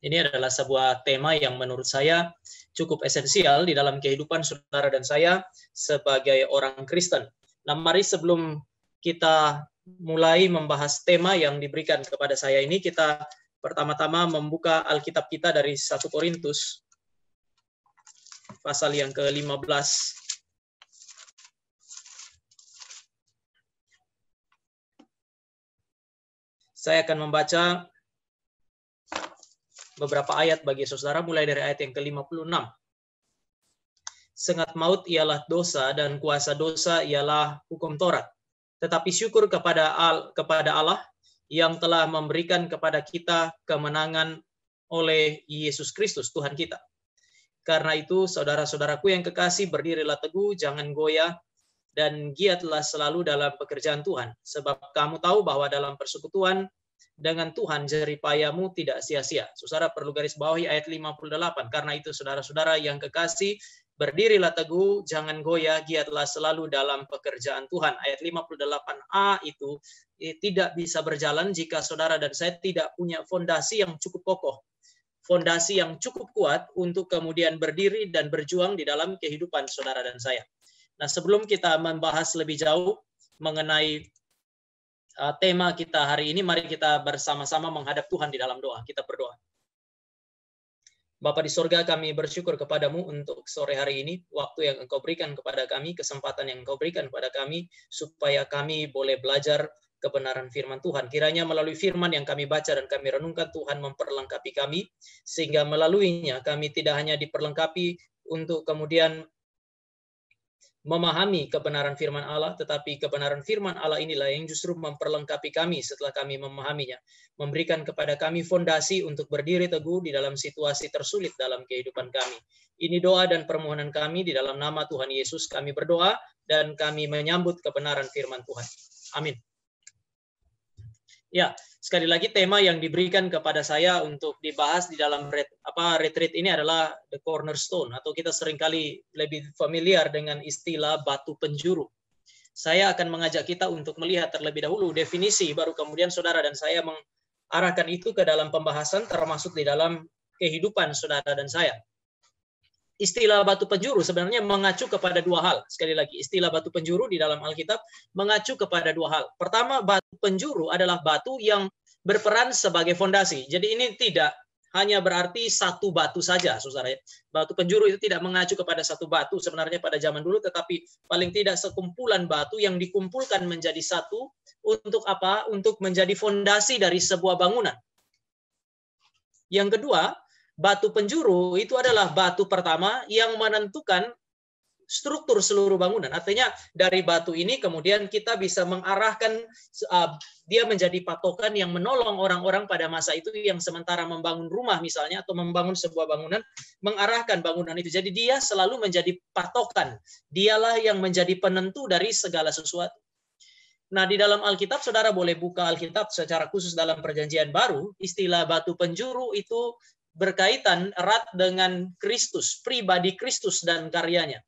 Ini adalah sebuah tema yang menurut saya cukup esensial di dalam kehidupan saudara dan saya sebagai orang Kristen. Nah, mari sebelum kita mulai membahas tema yang diberikan kepada saya ini, kita pertama-tama membuka Alkitab kita dari 1 Korintus pasal yang ke-15. Saya akan membaca beberapa ayat bagi saudara mulai dari ayat yang ke-56. Sengat maut ialah dosa dan kuasa dosa ialah hukum Taurat. Tetapi syukur kepada Allah yang telah memberikan kepada kita kemenangan oleh Yesus Kristus, Tuhan kita. Karena itu, saudara-saudaraku yang kekasih, berdirilah teguh, jangan goyah, dan giatlah selalu dalam pekerjaan Tuhan. Sebab kamu tahu bahwa dalam persekutuan dengan Tuhan, jeripayamu tidak sia-sia. Saudara perlu garis bawahi ayat 58. Karena itu, saudara-saudara yang kekasih, berdirilah teguh, jangan goyah, giatlah selalu dalam pekerjaan Tuhan. Ayat 58a itu tidak bisa berjalan jika saudara dan saya tidak punya fondasi yang cukup kokoh. Fondasi yang cukup kuat untuk kemudian berdiri dan berjuang di dalam kehidupan saudara dan saya. Nah, sebelum kita membahas lebih jauh mengenai tema kita hari ini, mari kita bersama-sama menghadap Tuhan di dalam doa. Kita berdoa. Bapa di sorga, kami bersyukur kepadamu untuk sore hari ini, waktu yang Engkau berikan kepada kami, kesempatan yang Engkau berikan kepada kami, supaya kami boleh belajar kebenaran firman Tuhan. Kiranya melalui firman yang kami baca dan kami renungkan, Tuhan memperlengkapi kami, sehingga melaluinya kami tidak hanya diperlengkapi untuk kemudian memahami kebenaran firman Allah, tetapi kebenaran firman Allah inilah yang justru memperlengkapi kami setelah kami memahaminya, memberikan kepada kami fondasi untuk berdiri teguh di dalam situasi tersulit dalam kehidupan kami. Ini doa dan permohonan kami di dalam nama Tuhan Yesus kami berdoa dan kami menyambut kebenaran firman Tuhan. Amin. Ya, sekali lagi tema yang diberikan kepada saya untuk dibahas di dalam retreat ini adalah The Cornerstone, atau kita seringkali lebih familiar dengan istilah batu penjuru. Saya akan mengajak kita untuk melihat terlebih dahulu definisi, baru kemudian saudara dan saya mengarahkan itu ke dalam pembahasan termasuk di dalam kehidupan saudara dan saya. Istilah batu penjuru sebenarnya mengacu kepada dua hal. Sekali lagi, istilah batu penjuru di dalam Alkitab mengacu kepada dua hal. Pertama, batu penjuru adalah batu yang berperan sebagai fondasi. Jadi ini tidak hanya berarti satu batu saja, saudara. Batu penjuru itu tidak mengacu kepada satu batu sebenarnya pada zaman dulu, tetapi paling tidak sekumpulan batu yang dikumpulkan menjadi satu untuk apa? Untuk menjadi fondasi dari sebuah bangunan. Yang kedua, batu penjuru itu adalah batu pertama yang menentukan struktur seluruh bangunan. Artinya dari batu ini kemudian kita bisa mengarahkan, dia menjadi patokan yang menolong orang-orang pada masa itu yang sementara membangun rumah misalnya atau membangun sebuah bangunan, mengarahkan bangunan itu. Jadi dia selalu menjadi patokan. Dialah yang menjadi penentu dari segala sesuatu. Nah, di dalam Alkitab, saudara boleh buka Alkitab secara khusus dalam Perjanjian Baru, istilah batu penjuru itu berkaitan erat dengan Kristus, pribadi Kristus dan karyanya.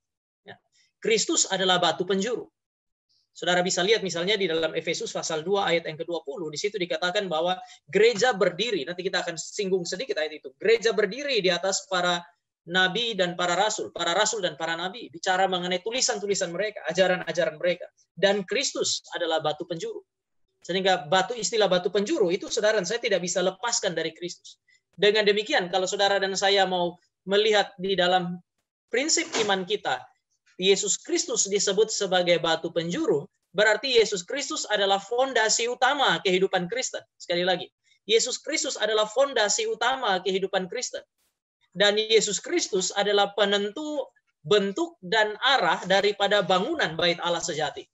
Kristus adalah batu penjuru. Saudara bisa lihat misalnya di dalam Efesus pasal 2 ayat yang ke-20, di situ dikatakan bahwa gereja berdiri, nanti kita akan singgung sedikit ayat itu. Gereja berdiri di atas para nabi dan para rasul dan para nabi, bicara mengenai tulisan-tulisan mereka, ajaran-ajaran mereka. Dan Kristus adalah batu penjuru. Sehingga istilah batu penjuru itu saudara dan saya tidak bisa lepaskan dari Kristus. Dengan demikian, kalau saudara dan saya mau melihat di dalam prinsip iman kita, Yesus Kristus disebut sebagai batu penjuru, berarti Yesus Kristus adalah fondasi utama kehidupan Kristen. Sekali lagi, Yesus Kristus adalah fondasi utama kehidupan Kristen. Dan Yesus Kristus adalah penentu bentuk dan arah daripada bangunan bait Allah sejati.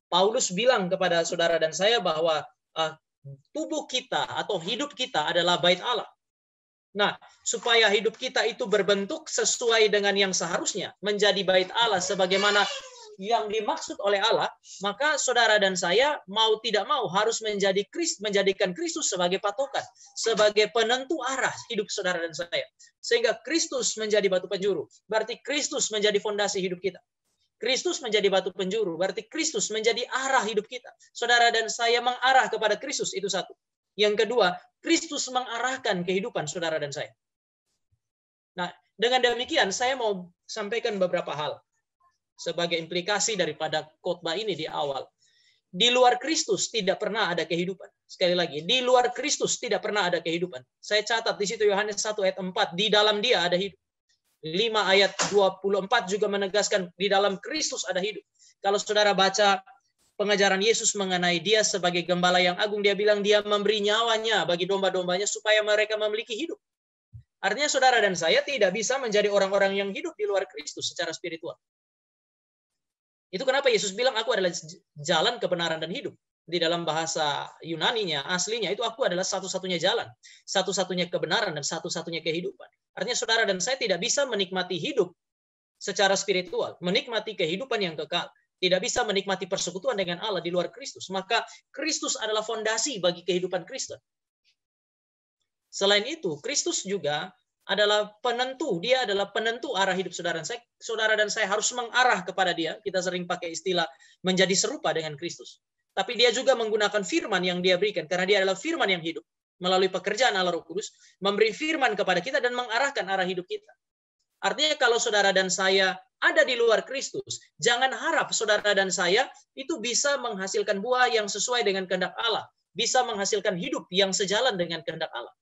Paulus bilang kepada saudara dan saya bahwa tubuh kita atau hidup kita adalah bait Allah. Nah, supaya hidup kita itu berbentuk sesuai dengan yang seharusnya menjadi bait Allah sebagaimana yang dimaksud oleh Allah, maka saudara dan saya mau tidak mau harus menjadikan Kristus sebagai patokan, sebagai penentu arah hidup saudara dan saya. Sehingga Kristus menjadi batu penjuru, berarti Kristus menjadi fondasi hidup kita. Kristus menjadi batu penjuru, berarti Kristus menjadi arah hidup kita. Saudara dan saya mengarah kepada Kristus, itu satu. Yang kedua, Kristus mengarahkan kehidupan saudara dan saya. Nah, dengan demikian saya mau sampaikan beberapa hal sebagai implikasi daripada khotbah ini di awal. Di luar Kristus tidak pernah ada kehidupan. Sekali lagi, di luar Kristus tidak pernah ada kehidupan. Saya catat di situ Yohanes 1 ayat 4, di dalam Dia ada hidup. 5 ayat 24 juga menegaskan di dalam Kristus ada hidup. Kalau saudara baca pengajaran Yesus mengenai Dia sebagai gembala yang agung, Dia bilang Dia memberi nyawanya bagi domba-dombanya supaya mereka memiliki hidup. Artinya saudara dan saya tidak bisa menjadi orang-orang yang hidup di luar Kristus secara spiritual. Itu kenapa Yesus bilang aku adalah jalan, kebenaran, dan hidup. Di dalam bahasa Yunaninya, aslinya itu aku adalah satu-satunya jalan, satu-satunya kebenaran, dan satu-satunya kehidupan. Artinya saudara dan saya tidak bisa menikmati hidup secara spiritual, menikmati kehidupan yang kekal. Tidak bisa menikmati persekutuan dengan Allah di luar Kristus. Maka Kristus adalah fondasi bagi kehidupan Kristen. Selain itu, Kristus juga adalah penentu. Dia adalah penentu arah hidup saudara dan saya. Saudara dan saya harus mengarah kepada Dia. Kita sering pakai istilah menjadi serupa dengan Kristus. Tapi Dia juga menggunakan firman yang Dia berikan. Karena Dia adalah firman yang hidup. Melalui pekerjaan Allah Roh Kudus. Memberi firman kepada kita dan mengarahkan arah hidup kita. Artinya kalau saudara dan saya ada di luar Kristus, jangan harap saudara dan saya itu bisa menghasilkan buah yang sesuai dengan kehendak Allah, bisa menghasilkan hidup yang sejalan dengan kehendak Allah.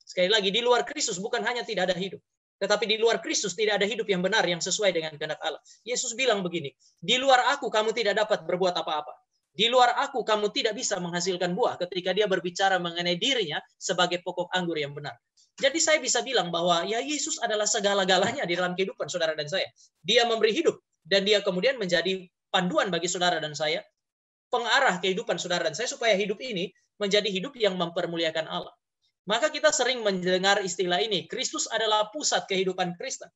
Sekali lagi, di luar Kristus bukan hanya tidak ada hidup, tetapi di luar Kristus tidak ada hidup yang benar yang sesuai dengan kehendak Allah. Yesus bilang begini, di luar aku kamu tidak dapat berbuat apa-apa. Di luar aku kamu tidak bisa menghasilkan buah, ketika Dia berbicara mengenai dirinya sebagai pokok anggur yang benar. Jadi saya bisa bilang bahwa ya Yesus adalah segala-galanya di dalam kehidupan saudara dan saya. Dia memberi hidup dan Dia kemudian menjadi panduan bagi saudara dan saya, pengarah kehidupan saudara dan saya supaya hidup ini menjadi hidup yang mempermuliakan Allah. Maka kita sering mendengar istilah ini, Kristus adalah pusat kehidupan Kristen.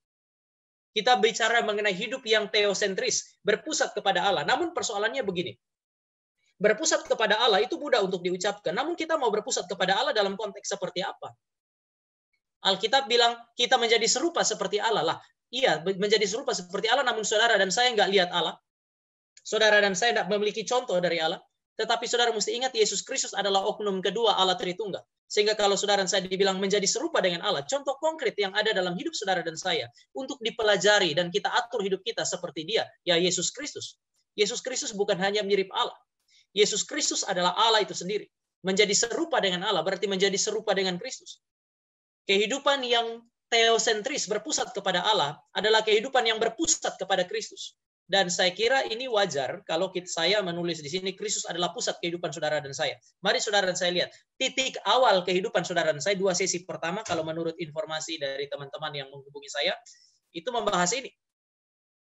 Kita bicara mengenai hidup yang teosentris, berpusat kepada Allah. Namun persoalannya begini. Berpusat kepada Allah itu mudah untuk diucapkan. Namun kita mau berpusat kepada Allah dalam konteks seperti apa? Alkitab bilang kita menjadi serupa seperti Allah lah. Iya, menjadi serupa seperti Allah, namun saudara dan saya nggak lihat Allah. Saudara dan saya tidak memiliki contoh dari Allah. Tetapi saudara mesti ingat Yesus Kristus adalah oknum kedua Allah Tritunggal. Sehingga kalau saudara dan saya dibilang menjadi serupa dengan Allah, contoh konkret yang ada dalam hidup saudara dan saya untuk dipelajari dan kita atur hidup kita seperti Dia, ya Yesus Kristus. Yesus Kristus bukan hanya mirip Allah. Yesus Kristus adalah Allah itu sendiri. Menjadi serupa dengan Allah berarti menjadi serupa dengan Kristus. Kehidupan yang teosentris berpusat kepada Allah adalah kehidupan yang berpusat kepada Kristus. Dan saya kira ini wajar kalau saya menulis di sini Kristus adalah pusat kehidupan saudara dan saya. Mari saudara dan saya lihat titik awal kehidupan saudara dan saya. 2 sesi pertama kalau menurut informasi dari teman-teman yang menghubungi saya itu membahas ini.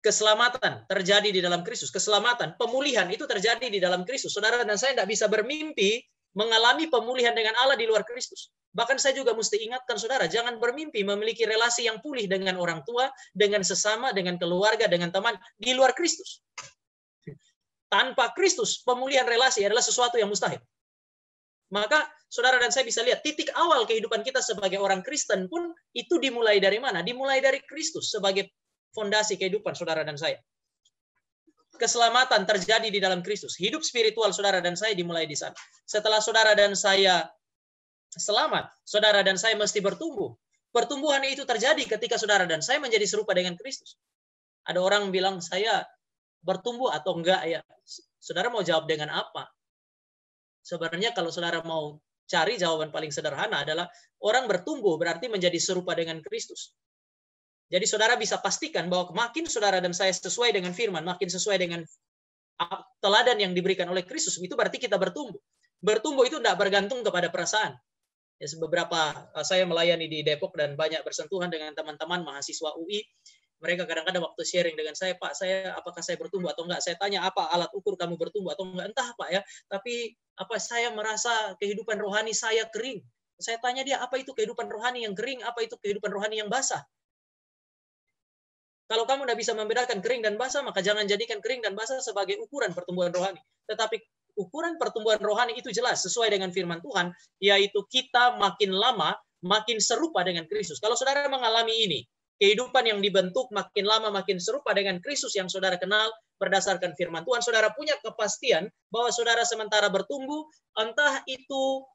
Keselamatan terjadi di dalam Kristus. Keselamatan, pemulihan itu terjadi di dalam Kristus. Saudara dan saya tidak bisa bermimpi mengalami pemulihan dengan Allah di luar Kristus. Bahkan saya juga mesti ingatkan saudara, jangan bermimpi memiliki relasi yang pulih dengan orang tua, dengan sesama, dengan keluarga, dengan teman di luar Kristus. Tanpa Kristus, pemulihan relasi adalah sesuatu yang mustahil. Maka saudara dan saya bisa lihat titik awal kehidupan kita sebagai orang Kristen pun itu dimulai dari mana? Dimulai dari Kristus sebagai fondasi kehidupan saudara dan saya. keselamatan terjadi di dalam Kristus. Hidup spiritual saudara dan saya dimulai di sana. Setelah saudara dan saya selamat, saudara dan saya mesti bertumbuh. Pertumbuhan itu terjadi ketika saudara dan saya menjadi serupa dengan Kristus. Ada orang bilang, saya bertumbuh atau enggak ya? Saudara mau jawab dengan apa? Sebenarnya kalau saudara mau cari jawaban paling sederhana adalah orang bertumbuh berarti menjadi serupa dengan Kristus. Jadi saudara bisa pastikan bahwa makin saudara dan saya sesuai dengan firman, makin sesuai dengan teladan yang diberikan oleh Kristus, itu berarti kita bertumbuh. Bertumbuh itu tidak bergantung kepada perasaan. Ya, beberapa saya melayani di Depok dan banyak bersentuhan dengan teman-teman mahasiswa UI. Mereka kadang-kadang waktu sharing dengan saya, Pak, apakah saya bertumbuh atau enggak? Saya tanya, apa alat ukur kamu bertumbuh atau enggak? Entah, Pak ya. Tapi saya merasa kehidupan rohani saya kering. Saya tanya dia, apa itu kehidupan rohani yang kering? Apa itu kehidupan rohani yang basah? Kalau kamu tidak bisa membedakan kering dan basah, maka jangan jadikan kering dan basah sebagai ukuran pertumbuhan rohani. Tetapi ukuran pertumbuhan rohani itu jelas sesuai dengan firman Tuhan, yaitu kita makin lama makin serupa dengan Kristus. Kalau saudara mengalami ini, kehidupan yang dibentuk makin lama makin serupa dengan Kristus yang saudara kenal berdasarkan firman Tuhan, saudara punya kepastian bahwa saudara sementara bertumbuh, entah itu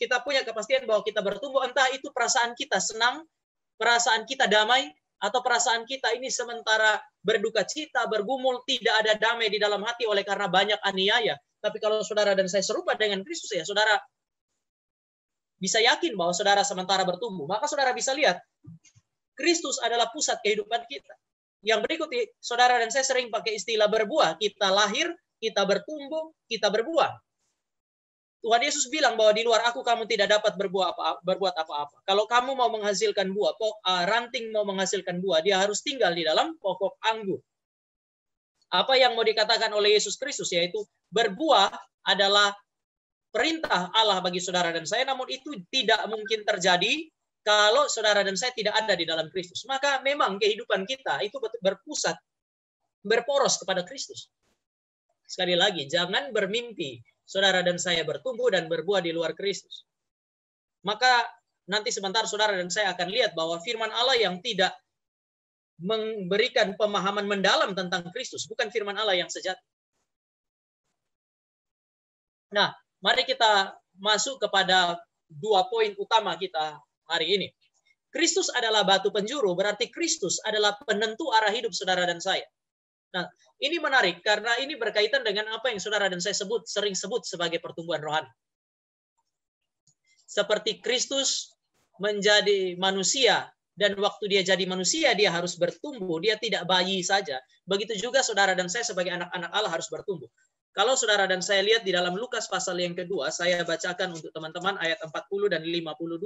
kita punya kepastian bahwa kita bertumbuh, entah itu perasaan kita senang, perasaan kita damai, atau perasaan kita ini sementara berduka cita, bergumul, tidak ada damai di dalam hati oleh karena banyak aniaya. Tapi kalau saudara dan saya serupa dengan Kristus, ya saudara bisa yakin bahwa saudara sementara bertumbuh. Maka saudara bisa lihat, Kristus adalah pusat kehidupan kita. Yang berikut, saudara dan saya sering pakai istilah berbuah. Kita lahir, kita bertumbuh, kita berbuah. Tuhan Yesus bilang bahwa di luar aku kamu tidak dapat berbuat apa-apa. Kalau kamu mau menghasilkan buah, ranting mau menghasilkan buah, dia harus tinggal di dalam pokok anggur. Apa yang mau dikatakan oleh Yesus Kristus, yaitu berbuah adalah perintah Allah bagi saudara dan saya, namun itu tidak mungkin terjadi kalau saudara dan saya tidak ada di dalam Kristus. Maka memang kehidupan kita itu berpusat, berporos kepada Kristus. Sekali lagi, jangan bermimpi saudara dan saya bertumbuh dan berbuah di luar Kristus. Maka nanti sebentar saudara dan saya akan lihat bahwa firman Allah yang tidak memberikan pemahaman mendalam tentang Kristus bukan firman Allah yang sejati. Nah, mari kita masuk kepada 2 poin utama kita hari ini. Kristus adalah batu penjuru, berarti Kristus adalah penentu arah hidup saudara dan saya. Nah, ini menarik karena ini berkaitan dengan apa yang saudara dan saya sering sebut sebagai pertumbuhan rohani. Seperti Kristus menjadi manusia dan waktu dia jadi manusia dia harus bertumbuh, dia tidak bayi saja. Begitu juga saudara dan saya sebagai anak-anak Allah harus bertumbuh. Kalau saudara dan saya lihat di dalam Lukas pasal yang kedua, saya bacakan untuk teman-teman ayat 40 dan 52.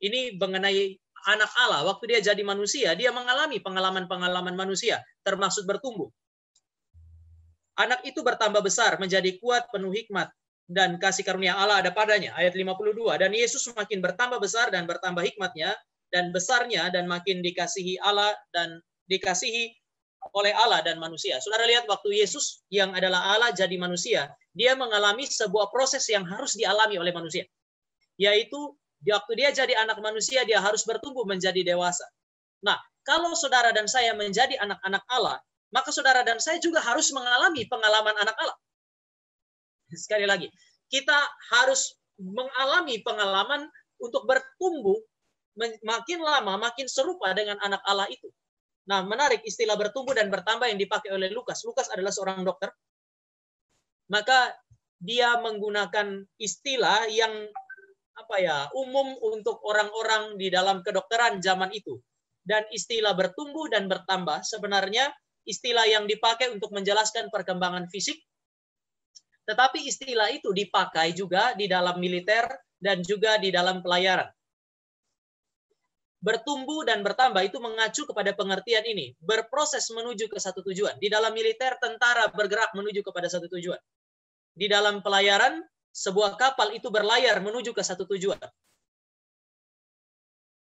Ini mengenai anak Allah, waktu dia jadi manusia, dia mengalami pengalaman-pengalaman manusia, termasuk bertumbuh. Anak itu bertambah besar, menjadi kuat, penuh hikmat, dan kasih karunia Allah ada padanya. Ayat 52. Dan Yesus makin bertambah besar dan bertambah hikmatnya, dan besarnya, dan makin dikasihi Allah, dan dikasihi oleh Allah dan manusia. Saudara lihat waktu Yesus yang adalah Allah jadi manusia, dia mengalami sebuah proses yang harus dialami oleh manusia. Yaitu, waktu dia jadi anak manusia, dia harus bertumbuh menjadi dewasa. Nah, kalau saudara dan saya menjadi anak-anak Allah, maka saudara dan saya juga harus mengalami pengalaman anak Allah. Sekali lagi, kita harus mengalami pengalaman untuk bertumbuh makin lama, makin serupa dengan anak Allah itu. Nah, menarik istilah bertumbuh dan bertambah yang dipakai oleh Lukas. Lukas adalah seorang dokter. Maka dia menggunakan istilah yang umum untuk orang-orang di dalam kedokteran zaman itu. Dan istilah bertumbuh dan bertambah sebenarnya istilah yang dipakai untuk menjelaskan perkembangan fisik, tetapi istilah itu dipakai juga di dalam militer dan juga di dalam pelayaran. Bertumbuh dan bertambah itu mengacu kepada pengertian ini, berproses menuju ke satu tujuan. Di dalam militer, tentara bergerak menuju kepada satu tujuan. Di dalam pelayaran, sebuah kapal itu berlayar menuju ke satu tujuan.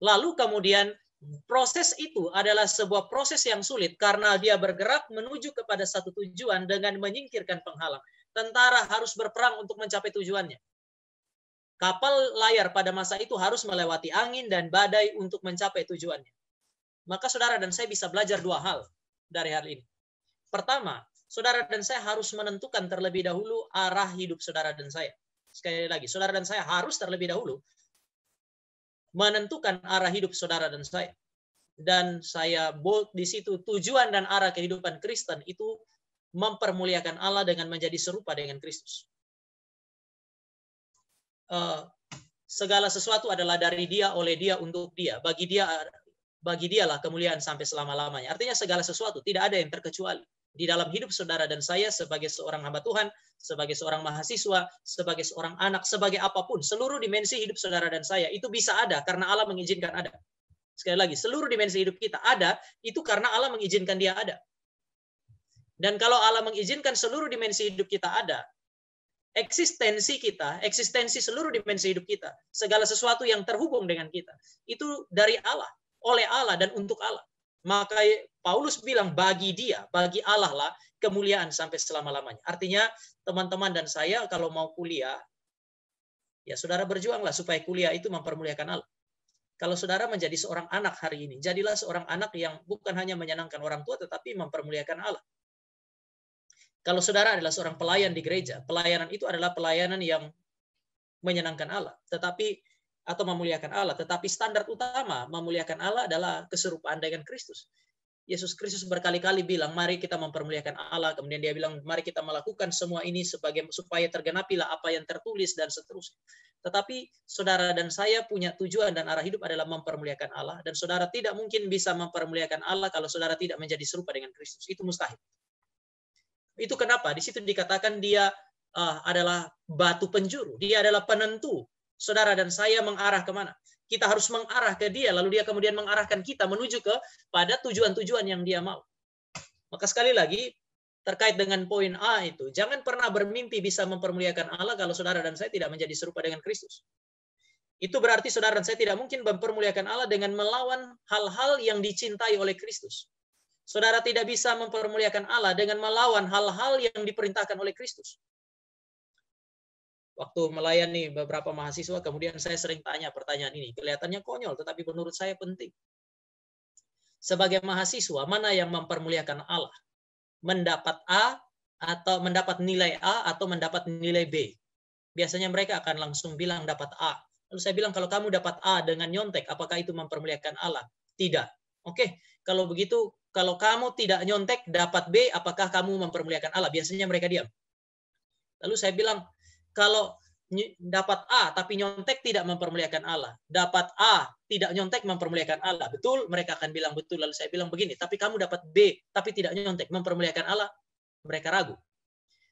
Lalu kemudian proses itu adalah sebuah proses yang sulit karena dia bergerak menuju kepada satu tujuan dengan menyingkirkan penghalang. Tentara harus berperang untuk mencapai tujuannya. Kapal layar pada masa itu harus melewati angin dan badai untuk mencapai tujuannya. Maka saudara dan saya bisa belajar 2 hal dari hal ini. Pertama, saudara dan saya harus menentukan terlebih dahulu arah hidup saudara dan saya. Sekali lagi, saudara dan saya harus terlebih dahulu menentukan arah hidup saudara dan saya. Dan saya bold di situ, tujuan dan arah kehidupan Kristen itu mempermuliakan Allah dengan menjadi serupa dengan Kristus. Segala sesuatu adalah dari Dia, oleh Dia, untuk Dia. Bagi Dialah kemuliaan sampai selama-lamanya. Artinya segala sesuatu, tidak ada yang terkecuali. Di dalam hidup saudara dan saya sebagai seorang hamba Tuhan, sebagai seorang mahasiswa, sebagai seorang anak, sebagai apapun, seluruh dimensi hidup saudara dan saya itu bisa ada karena Allah mengizinkan ada. Sekali lagi, seluruh dimensi hidup kita ada, itu karena Allah mengizinkan dia ada. Dan kalau Allah mengizinkan seluruh dimensi hidup kita ada, eksistensi kita, eksistensi seluruh dimensi hidup kita, segala sesuatu yang terhubung dengan kita, itu dari Allah, oleh Allah, dan untuk Allah. Maka Paulus bilang bagi dia, bagi Allah lah kemuliaan sampai selama-lamanya. Artinya teman-teman dan saya kalau mau kuliah, ya saudara berjuanglah supaya kuliah itu mempermuliakan Allah. Kalau saudara menjadi seorang anak hari ini, jadilah seorang anak yang bukan hanya menyenangkan orang tua, tetapi mempermuliakan Allah. Kalau saudara adalah seorang pelayan di gereja, pelayanan itu adalah pelayanan yang menyenangkan Allah, tetapi atau memuliakan Allah, tetapi standar utama memuliakan Allah adalah keserupaan dengan Kristus. Yesus Kristus berkali-kali bilang, mari kita mempermuliakan Allah. Kemudian dia bilang, mari kita melakukan semua ini supaya tergenapilah apa yang tertulis dan seterusnya. Tetapi saudara dan saya punya tujuan dan arah hidup adalah mempermuliakan Allah. Dan saudara tidak mungkin bisa mempermuliakan Allah kalau saudara tidak menjadi serupa dengan Kristus. Itu mustahil. Itu kenapa? Di situ dikatakan dia adalah batu penjuru. Dia adalah penentu saudara dan saya mengarah kemana. Kita harus mengarah ke dia, lalu dia kemudian mengarahkan kita menuju pada tujuan-tujuan yang dia mau. Maka sekali lagi, terkait dengan poin A itu, jangan pernah bermimpi bisa mempermuliakan Allah kalau saudara dan saya tidak menjadi serupa dengan Kristus. Itu berarti saudara dan saya tidak mungkin mempermuliakan Allah dengan melawan hal-hal yang dicintai oleh Kristus. Saudara tidak bisa mempermuliakan Allah dengan melawan hal-hal yang diperintahkan oleh Kristus. Waktu melayani beberapa mahasiswa, kemudian saya sering tanya pertanyaan ini. Kelihatannya konyol, tetapi menurut saya penting. Sebagai mahasiswa, mana yang mempermuliakan Allah? Mendapat A, atau mendapat nilai A, atau mendapat nilai B? Biasanya mereka akan langsung bilang dapat A. Lalu saya bilang, kalau kamu dapat A dengan nyontek, apakah itu mempermuliakan Allah? Tidak. Oke, kalau begitu, kalau kamu tidak nyontek, dapat B, apakah kamu mempermuliakan Allah? Biasanya mereka diam. Lalu saya bilang, kalau dapat A tapi nyontek tidak mempermuliakan Allah. Dapat A tidak nyontek mempermuliakan Allah. Betul, mereka akan bilang betul. Lalu saya bilang begini, tapi kamu dapat B tapi tidak nyontek mempermuliakan Allah. Mereka ragu.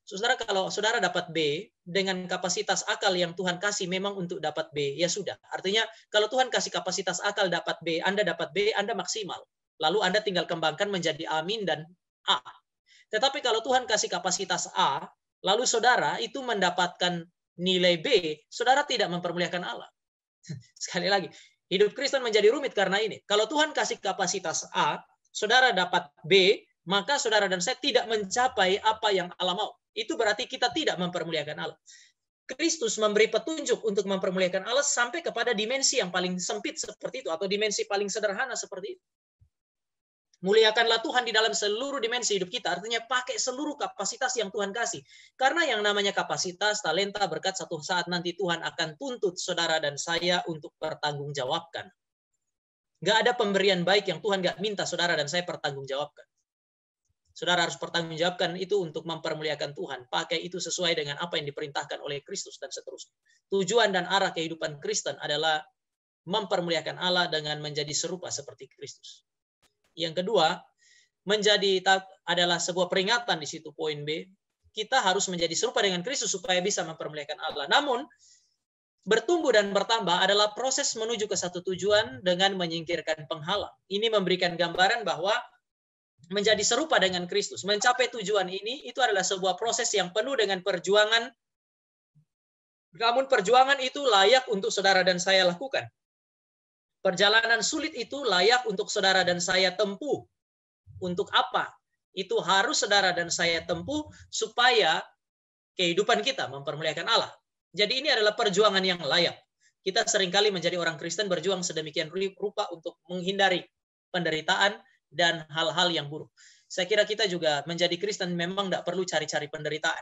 Saudara, kalau saudara dapat B dengan kapasitas akal yang Tuhan kasih memang untuk dapat B, ya sudah. Artinya kalau Tuhan kasih kapasitas akal dapat B, Anda dapat B, Anda maksimal. Lalu Anda tinggal kembangkan menjadi amin dan A. Tetapi kalau Tuhan kasih kapasitas A, lalu saudara itu mendapatkan nilai B, saudara tidak mempermuliakan Allah. Sekali lagi, hidup Kristen menjadi rumit karena ini. Kalau Tuhan kasih kapasitas A, saudara dapat B, maka saudara dan saya tidak mencapai apa yang Allah mau. Itu berarti kita tidak mempermuliakan Allah. Kristus memberi petunjuk untuk mempermuliakan Allah sampai kepada dimensi yang paling sempit seperti itu, atau dimensi paling sederhana seperti itu. Muliakanlah Tuhan di dalam seluruh dimensi hidup kita. Artinya pakai seluruh kapasitas yang Tuhan kasih. Karena yang namanya kapasitas, talenta, berkat, satu saat nanti Tuhan akan tuntut saudara dan saya untuk pertanggungjawabkan. Gak ada pemberian baik yang Tuhan gak minta saudara dan saya pertanggungjawabkan. Saudara harus pertanggungjawabkan itu untuk mempermuliakan Tuhan. Pakai itu sesuai dengan apa yang diperintahkan oleh Kristus dan seterusnya. Tujuan dan arah kehidupan Kristen adalah mempermuliakan Allah dengan menjadi serupa seperti Kristus. Yang kedua, adalah sebuah peringatan di situ poin B. Kita harus menjadi serupa dengan Kristus supaya bisa mempermuliakan Allah. Namun, bertumbuh dan bertambah adalah proses menuju ke satu tujuan dengan menyingkirkan penghalang. Ini memberikan gambaran bahwa menjadi serupa dengan Kristus, mencapai tujuan ini, itu adalah sebuah proses yang penuh dengan perjuangan. Namun perjuangan itu layak untuk saudara dan saya lakukan. Perjalanan sulit itu layak untuk saudara dan saya tempuh. Untuk apa? Itu harus saudara dan saya tempuh supaya kehidupan kita mempermuliakan Allah. Jadi ini adalah perjuangan yang layak. Kita seringkali menjadi orang Kristen berjuang sedemikian rupa untuk menghindari penderitaan dan hal-hal yang buruk. Saya kira kita juga menjadi Kristen memang tidak perlu cari-cari penderitaan.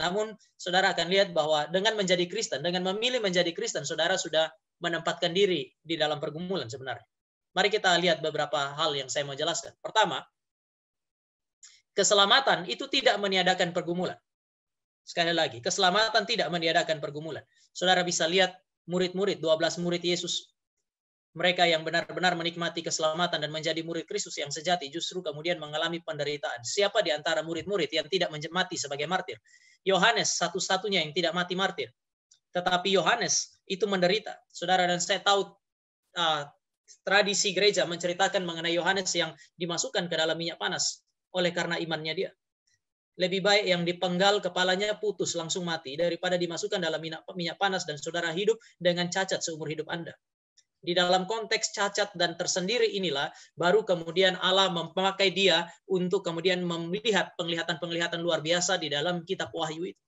Namun saudara akan lihat bahwa dengan menjadi Kristen, dengan memilih menjadi Kristen, saudara sudah menempatkan diri di dalam pergumulan sebenarnya. Mari kita lihat beberapa hal yang saya mau jelaskan. Pertama, keselamatan itu tidak meniadakan pergumulan. Sekali lagi, keselamatan tidak meniadakan pergumulan. Saudara bisa lihat murid-murid, 12 murid Yesus, mereka yang benar-benar menikmati keselamatan dan menjadi murid Kristus yang sejati, justru kemudian mengalami penderitaan. Siapa di antara murid-murid yang tidak mati sebagai martir? Yohanes satu-satunya yang tidak mati martir. Tetapi Yohanes itu menderita. Saudara dan saya tahu tradisi gereja menceritakan mengenai Yohanes yang dimasukkan ke dalam minyak panas oleh karena imannya dia. Lebih baik yang dipenggal kepalanya putus langsung mati daripada dimasukkan dalam minyak panas dan saudara hidup dengan cacat seumur hidup Anda. Di dalam konteks cacat dan tersendiri inilah baru kemudian Allah memakai dia untuk kemudian melihat penglihatan-penglihatan luar biasa di dalam kitab Wahyu itu.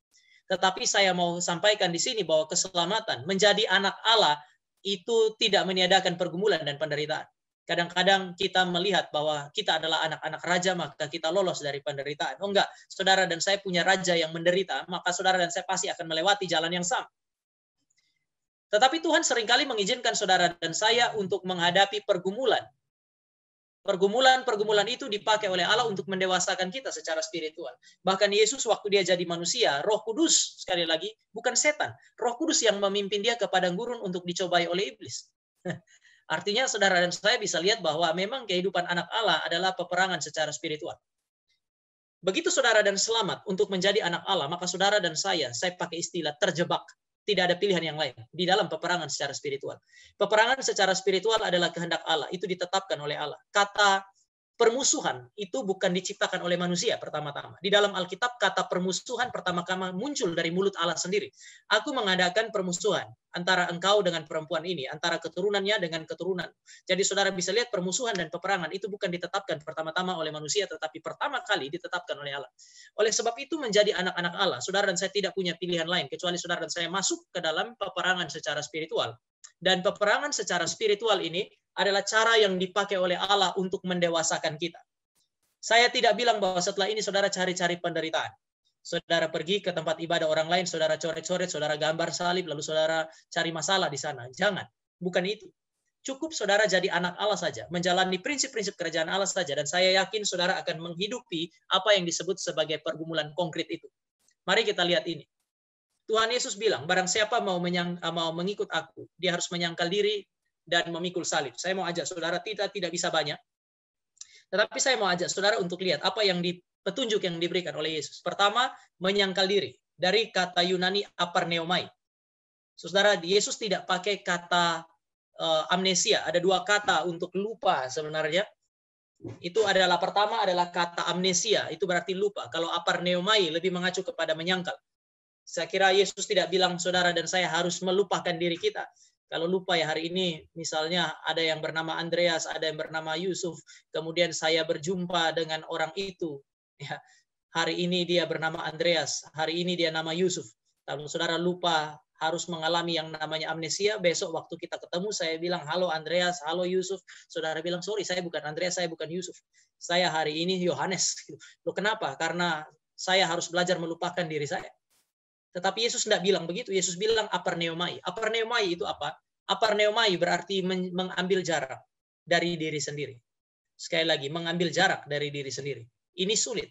Tetapi saya mau sampaikan di sini bahwa keselamatan menjadi anak Allah itu tidak meniadakan pergumulan dan penderitaan. Kadang-kadang kita melihat bahwa kita adalah anak-anak raja, maka kita lolos dari penderitaan. Oh enggak, saudara dan saya punya raja yang menderita, maka saudara dan saya pasti akan melewati jalan yang sama. Tetapi Tuhan seringkali mengizinkan saudara dan saya untuk menghadapi pergumulan. Pergumulan itu dipakai oleh Allah untuk mendewasakan kita secara spiritual. Bahkan Yesus waktu dia jadi manusia, Roh Kudus, sekali lagi, bukan setan. Roh Kudus yang memimpin dia ke padang gurun untuk dicobai oleh iblis. Artinya saudara dan saya bisa lihat bahwa memang kehidupan anak Allah adalah peperangan secara spiritual. Begitu saudara dan selamat untuk menjadi anak Allah, maka saudara dan saya pakai istilah terjebak. Tidak ada pilihan yang lain di dalam peperangan secara spiritual. Peperangan secara spiritual adalah kehendak Allah. Itu ditetapkan oleh Allah. Kata permusuhan itu bukan diciptakan oleh manusia pertama-tama. Di dalam Alkitab kata permusuhan pertama-tama muncul dari mulut Allah sendiri. Aku mengadakan permusuhan antara engkau dengan perempuan ini, antara keturunannya dengan keturunan. Jadi saudara bisa lihat permusuhan dan peperangan itu bukan ditetapkan pertama-tama oleh manusia, tetapi pertama kali ditetapkan oleh Allah. Oleh sebab itu menjadi anak-anak Allah, saudara dan saya tidak punya pilihan lain kecuali saudara dan saya masuk ke dalam peperangan secara spiritual. Dan peperangan secara spiritual ini adalah cara yang dipakai oleh Allah untuk mendewasakan kita. Saya tidak bilang bahwa setelah ini saudara cari-cari penderitaan. Saudara pergi ke tempat ibadah orang lain, saudara coret-coret, saudara gambar salib, lalu saudara cari masalah di sana. Jangan, bukan itu. Cukup saudara jadi anak Allah saja, menjalani prinsip-prinsip kerajaan Allah saja, dan saya yakin saudara akan menghidupi apa yang disebut sebagai pergumulan konkret itu. Mari kita lihat ini. Tuhan Yesus bilang, barang siapa mau mengikut aku, dia harus menyangkal diri dan memikul salib. Saya mau ajak saudara, tidak bisa banyak. Tetapi saya mau ajak saudara untuk lihat apa yang petunjuk yang diberikan oleh Yesus. Pertama, menyangkal diri. Dari kata Yunani aparneomai. Saudara, Yesus tidak pakai kata amnesia. Ada dua kata untuk lupa sebenarnya. Itu adalah pertama adalah kata amnesia. Itu berarti lupa. Kalau aparneomai lebih mengacu kepada menyangkal. Saya kira Yesus tidak bilang saudara dan saya harus melupakan diri kita. Kalau lupa ya hari ini misalnya ada yang bernama Andreas, ada yang bernama Yusuf, kemudian saya berjumpa dengan orang itu. Ya, hari ini dia bernama Andreas, hari ini dia nama Yusuf. Kalau saudara lupa harus mengalami yang namanya amnesia, besok waktu kita ketemu saya bilang halo Andreas, halo Yusuf. Saudara bilang sorry saya bukan Andreas, saya bukan Yusuf. Saya hari ini Yohanes. Loh kenapa? Karena saya harus belajar melupakan diri saya. Tetapi Yesus tidak bilang begitu. Yesus bilang aparneomai. Aparneomai itu apa? Aparneomai berarti mengambil jarak dari diri sendiri. Sekali lagi, mengambil jarak dari diri sendiri. Ini sulit.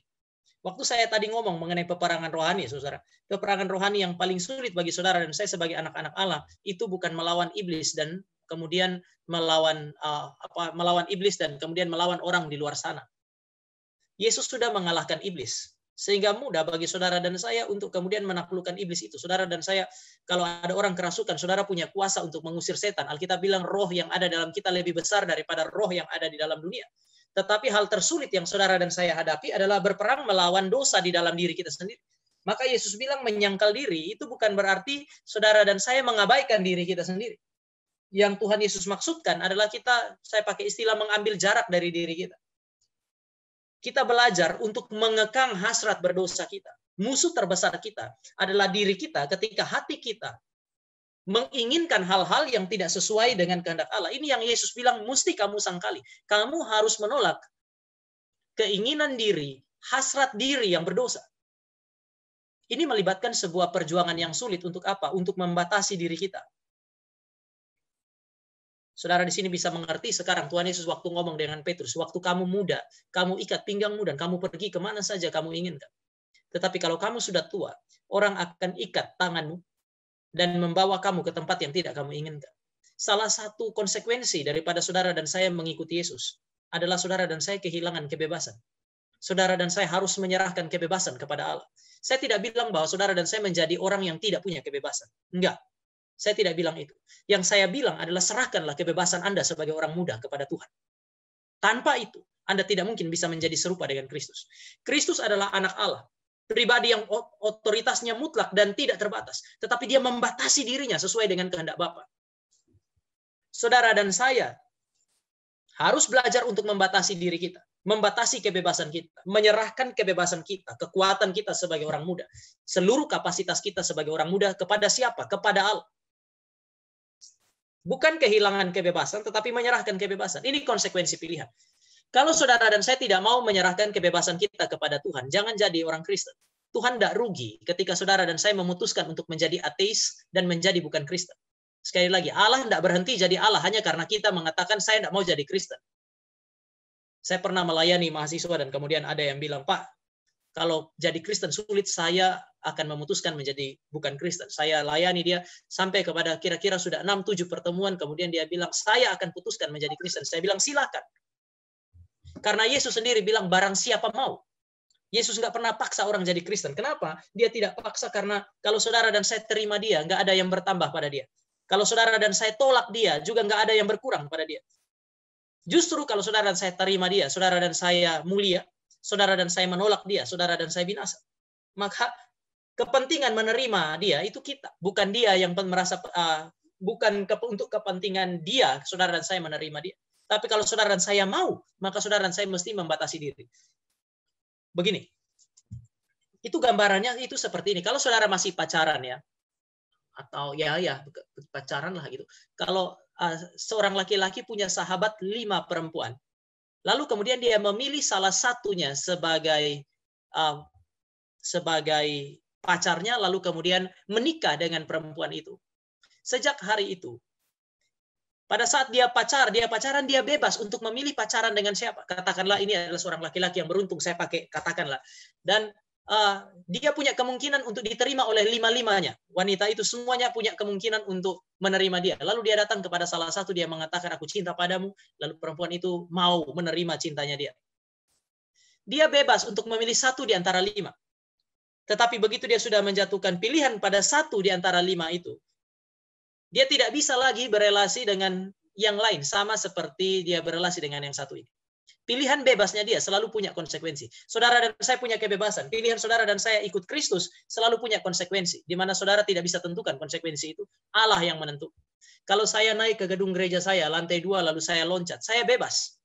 Waktu saya tadi ngomong mengenai peperangan rohani, saudara. Peperangan rohani yang paling sulit bagi saudara dan saya sebagai anak-anak Allah, itu bukan melawan iblis dan kemudian melawan iblis dan kemudian melawan orang di luar sana. Yesus sudah mengalahkan iblis. Sehingga mudah bagi saudara dan saya untuk kemudian menaklukkan iblis itu. Saudara dan saya, kalau ada orang kerasukan, saudara punya kuasa untuk mengusir setan. Alkitab bilang roh yang ada dalam kita lebih besar daripada roh yang ada di dalam dunia. Tetapi hal tersulit yang saudara dan saya hadapi adalah berperang melawan dosa di dalam diri kita sendiri. Maka Yesus bilang menyangkal diri itu bukan berarti saudara dan saya mengabaikan diri kita sendiri. Yang Tuhan Yesus maksudkan adalah saya pakai istilah mengambil jarak dari diri kita. Kita belajar untuk mengekang hasrat berdosa kita. Musuh terbesar kita adalah diri kita ketika hati kita menginginkan hal-hal yang tidak sesuai dengan kehendak Allah. Ini yang Yesus bilang, mesti kamu sangkali. Kamu harus menolak keinginan diri, hasrat diri yang berdosa. Ini melibatkan sebuah perjuangan yang sulit untuk apa? Untuk membatasi diri kita. Saudara di sini bisa mengerti sekarang Tuhan Yesus waktu ngomong dengan Petrus, waktu kamu muda, kamu ikat pinggangmu dan kamu pergi kemana saja kamu inginkan. Tetapi kalau kamu sudah tua, orang akan ikat tanganmu dan membawa kamu ke tempat yang tidak kamu inginkan. Salah satu konsekuensi daripada saudara dan saya mengikuti Yesus adalah saudara dan saya kehilangan kebebasan. Saudara dan saya harus menyerahkan kebebasan kepada Allah. Saya tidak bilang bahwa saudara dan saya menjadi orang yang tidak punya kebebasan. Enggak. Saya tidak bilang itu. Yang saya bilang adalah serahkanlah kebebasan Anda sebagai orang muda kepada Tuhan. Tanpa itu, Anda tidak mungkin bisa menjadi serupa dengan Kristus. Kristus adalah anak Allah. Pribadi yang otoritasnya mutlak dan tidak terbatas. Tetapi dia membatasi dirinya sesuai dengan kehendak Bapa. Saudara dan saya harus belajar untuk membatasi diri kita. Membatasi kebebasan kita. Menyerahkan kebebasan kita. Kekuatan kita sebagai orang muda. Seluruh kapasitas kita sebagai orang muda kepada siapa? Kepada Allah. Bukan kehilangan kebebasan, tetapi menyerahkan kebebasan. Ini konsekuensi pilihan. Kalau saudara dan saya tidak mau menyerahkan kebebasan kita kepada Tuhan, jangan jadi orang Kristen. Tuhan tidak rugi ketika saudara dan saya memutuskan untuk menjadi ateis dan menjadi bukan Kristen. Sekali lagi, Allah tidak berhenti jadi Allah hanya karena kita mengatakan saya tidak mau jadi Kristen. Saya pernah melayani mahasiswa dan kemudian ada yang bilang, Pak, kalau jadi Kristen sulit, saya akan memutuskan menjadi bukan Kristen. Saya layani dia sampai kepada kira-kira sudah 6-7 pertemuan, kemudian dia bilang, saya akan putuskan menjadi Kristen. Saya bilang, silakan. Karena Yesus sendiri bilang, barang siapa mau. Yesus nggak pernah paksa orang jadi Kristen. Kenapa? Dia tidak paksa karena kalau saudara dan saya terima dia, nggak ada yang bertambah pada dia. Kalau saudara dan saya tolak dia, juga nggak ada yang berkurang pada dia. Justru kalau saudara dan saya terima dia, saudara dan saya mulia, saudara dan saya menolak dia, saudara dan saya binasa. Maka kepentingan menerima dia itu kita, bukan dia yang merasa bukan untuk kepentingan dia, saudara dan saya menerima dia. Tapi kalau saudara dan saya mau, maka saudara dan saya mesti membatasi diri. Begini, itu gambarannya itu seperti ini. Kalau saudara masih pacaran ya, atau ya pacaran lah gitu. Kalau seorang laki-laki punya sahabat 5 perempuan, lalu kemudian dia memilih salah satunya sebagai pacarnya, lalu kemudian menikah dengan perempuan itu. Sejak hari itu, pada saat dia pacaran, dia bebas untuk memilih pacaran dengan siapa. Katakanlah ini adalah seorang laki-laki yang beruntung, saya pakai katakanlah. Dan dia punya kemungkinan untuk diterima oleh 5-5-nya. Wanita itu semuanya punya kemungkinan untuk menerima dia. Lalu dia datang kepada salah satu, dia mengatakan, aku cinta padamu. Lalu perempuan itu mau menerima cintanya dia. Dia bebas untuk memilih 1 di antara 5. Tetapi begitu dia sudah menjatuhkan pilihan pada 1 di antara 5 itu, dia tidak bisa lagi berelasi dengan yang lain, sama seperti dia berelasi dengan yang satu ini. Pilihan bebasnya dia selalu punya konsekuensi. Saudara dan saya punya kebebasan. Pilihan saudara dan saya ikut Kristus selalu punya konsekuensi. Di mana saudara tidak bisa tentukan konsekuensi itu. Allah yang menentukan. Kalau saya naik ke gedung gereja saya, lantai 2, lalu saya loncat, saya bebas.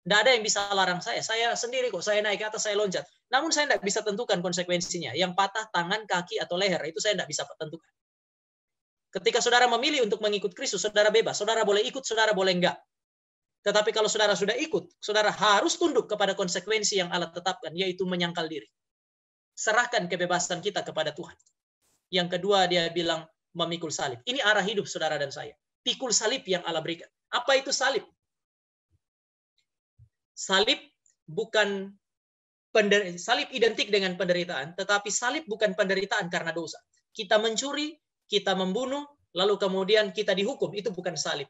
Tidak ada yang bisa larang saya. Saya sendiri kok, saya naik ke atas, saya loncat. Namun saya tidak bisa tentukan konsekuensinya. Yang patah tangan, kaki, atau leher, itu saya tidak bisa tentukan. Ketika saudara memilih untuk mengikut Kristus, saudara bebas. Saudara boleh ikut, saudara boleh enggak. Tetapi kalau saudara sudah ikut, saudara harus tunduk kepada konsekuensi yang Allah tetapkan, yaitu menyangkal diri. Serahkan kebebasan kita kepada Tuhan. Yang kedua, dia bilang memikul salib. Ini arah hidup saudara dan saya. Pikul salib yang Allah berikan. Apa itu salib? Salib bukan salib identik dengan penderitaan, tetapi salib bukan penderitaan karena dosa. Kita mencuri, kita membunuh, lalu kemudian kita dihukum. Itu bukan salib.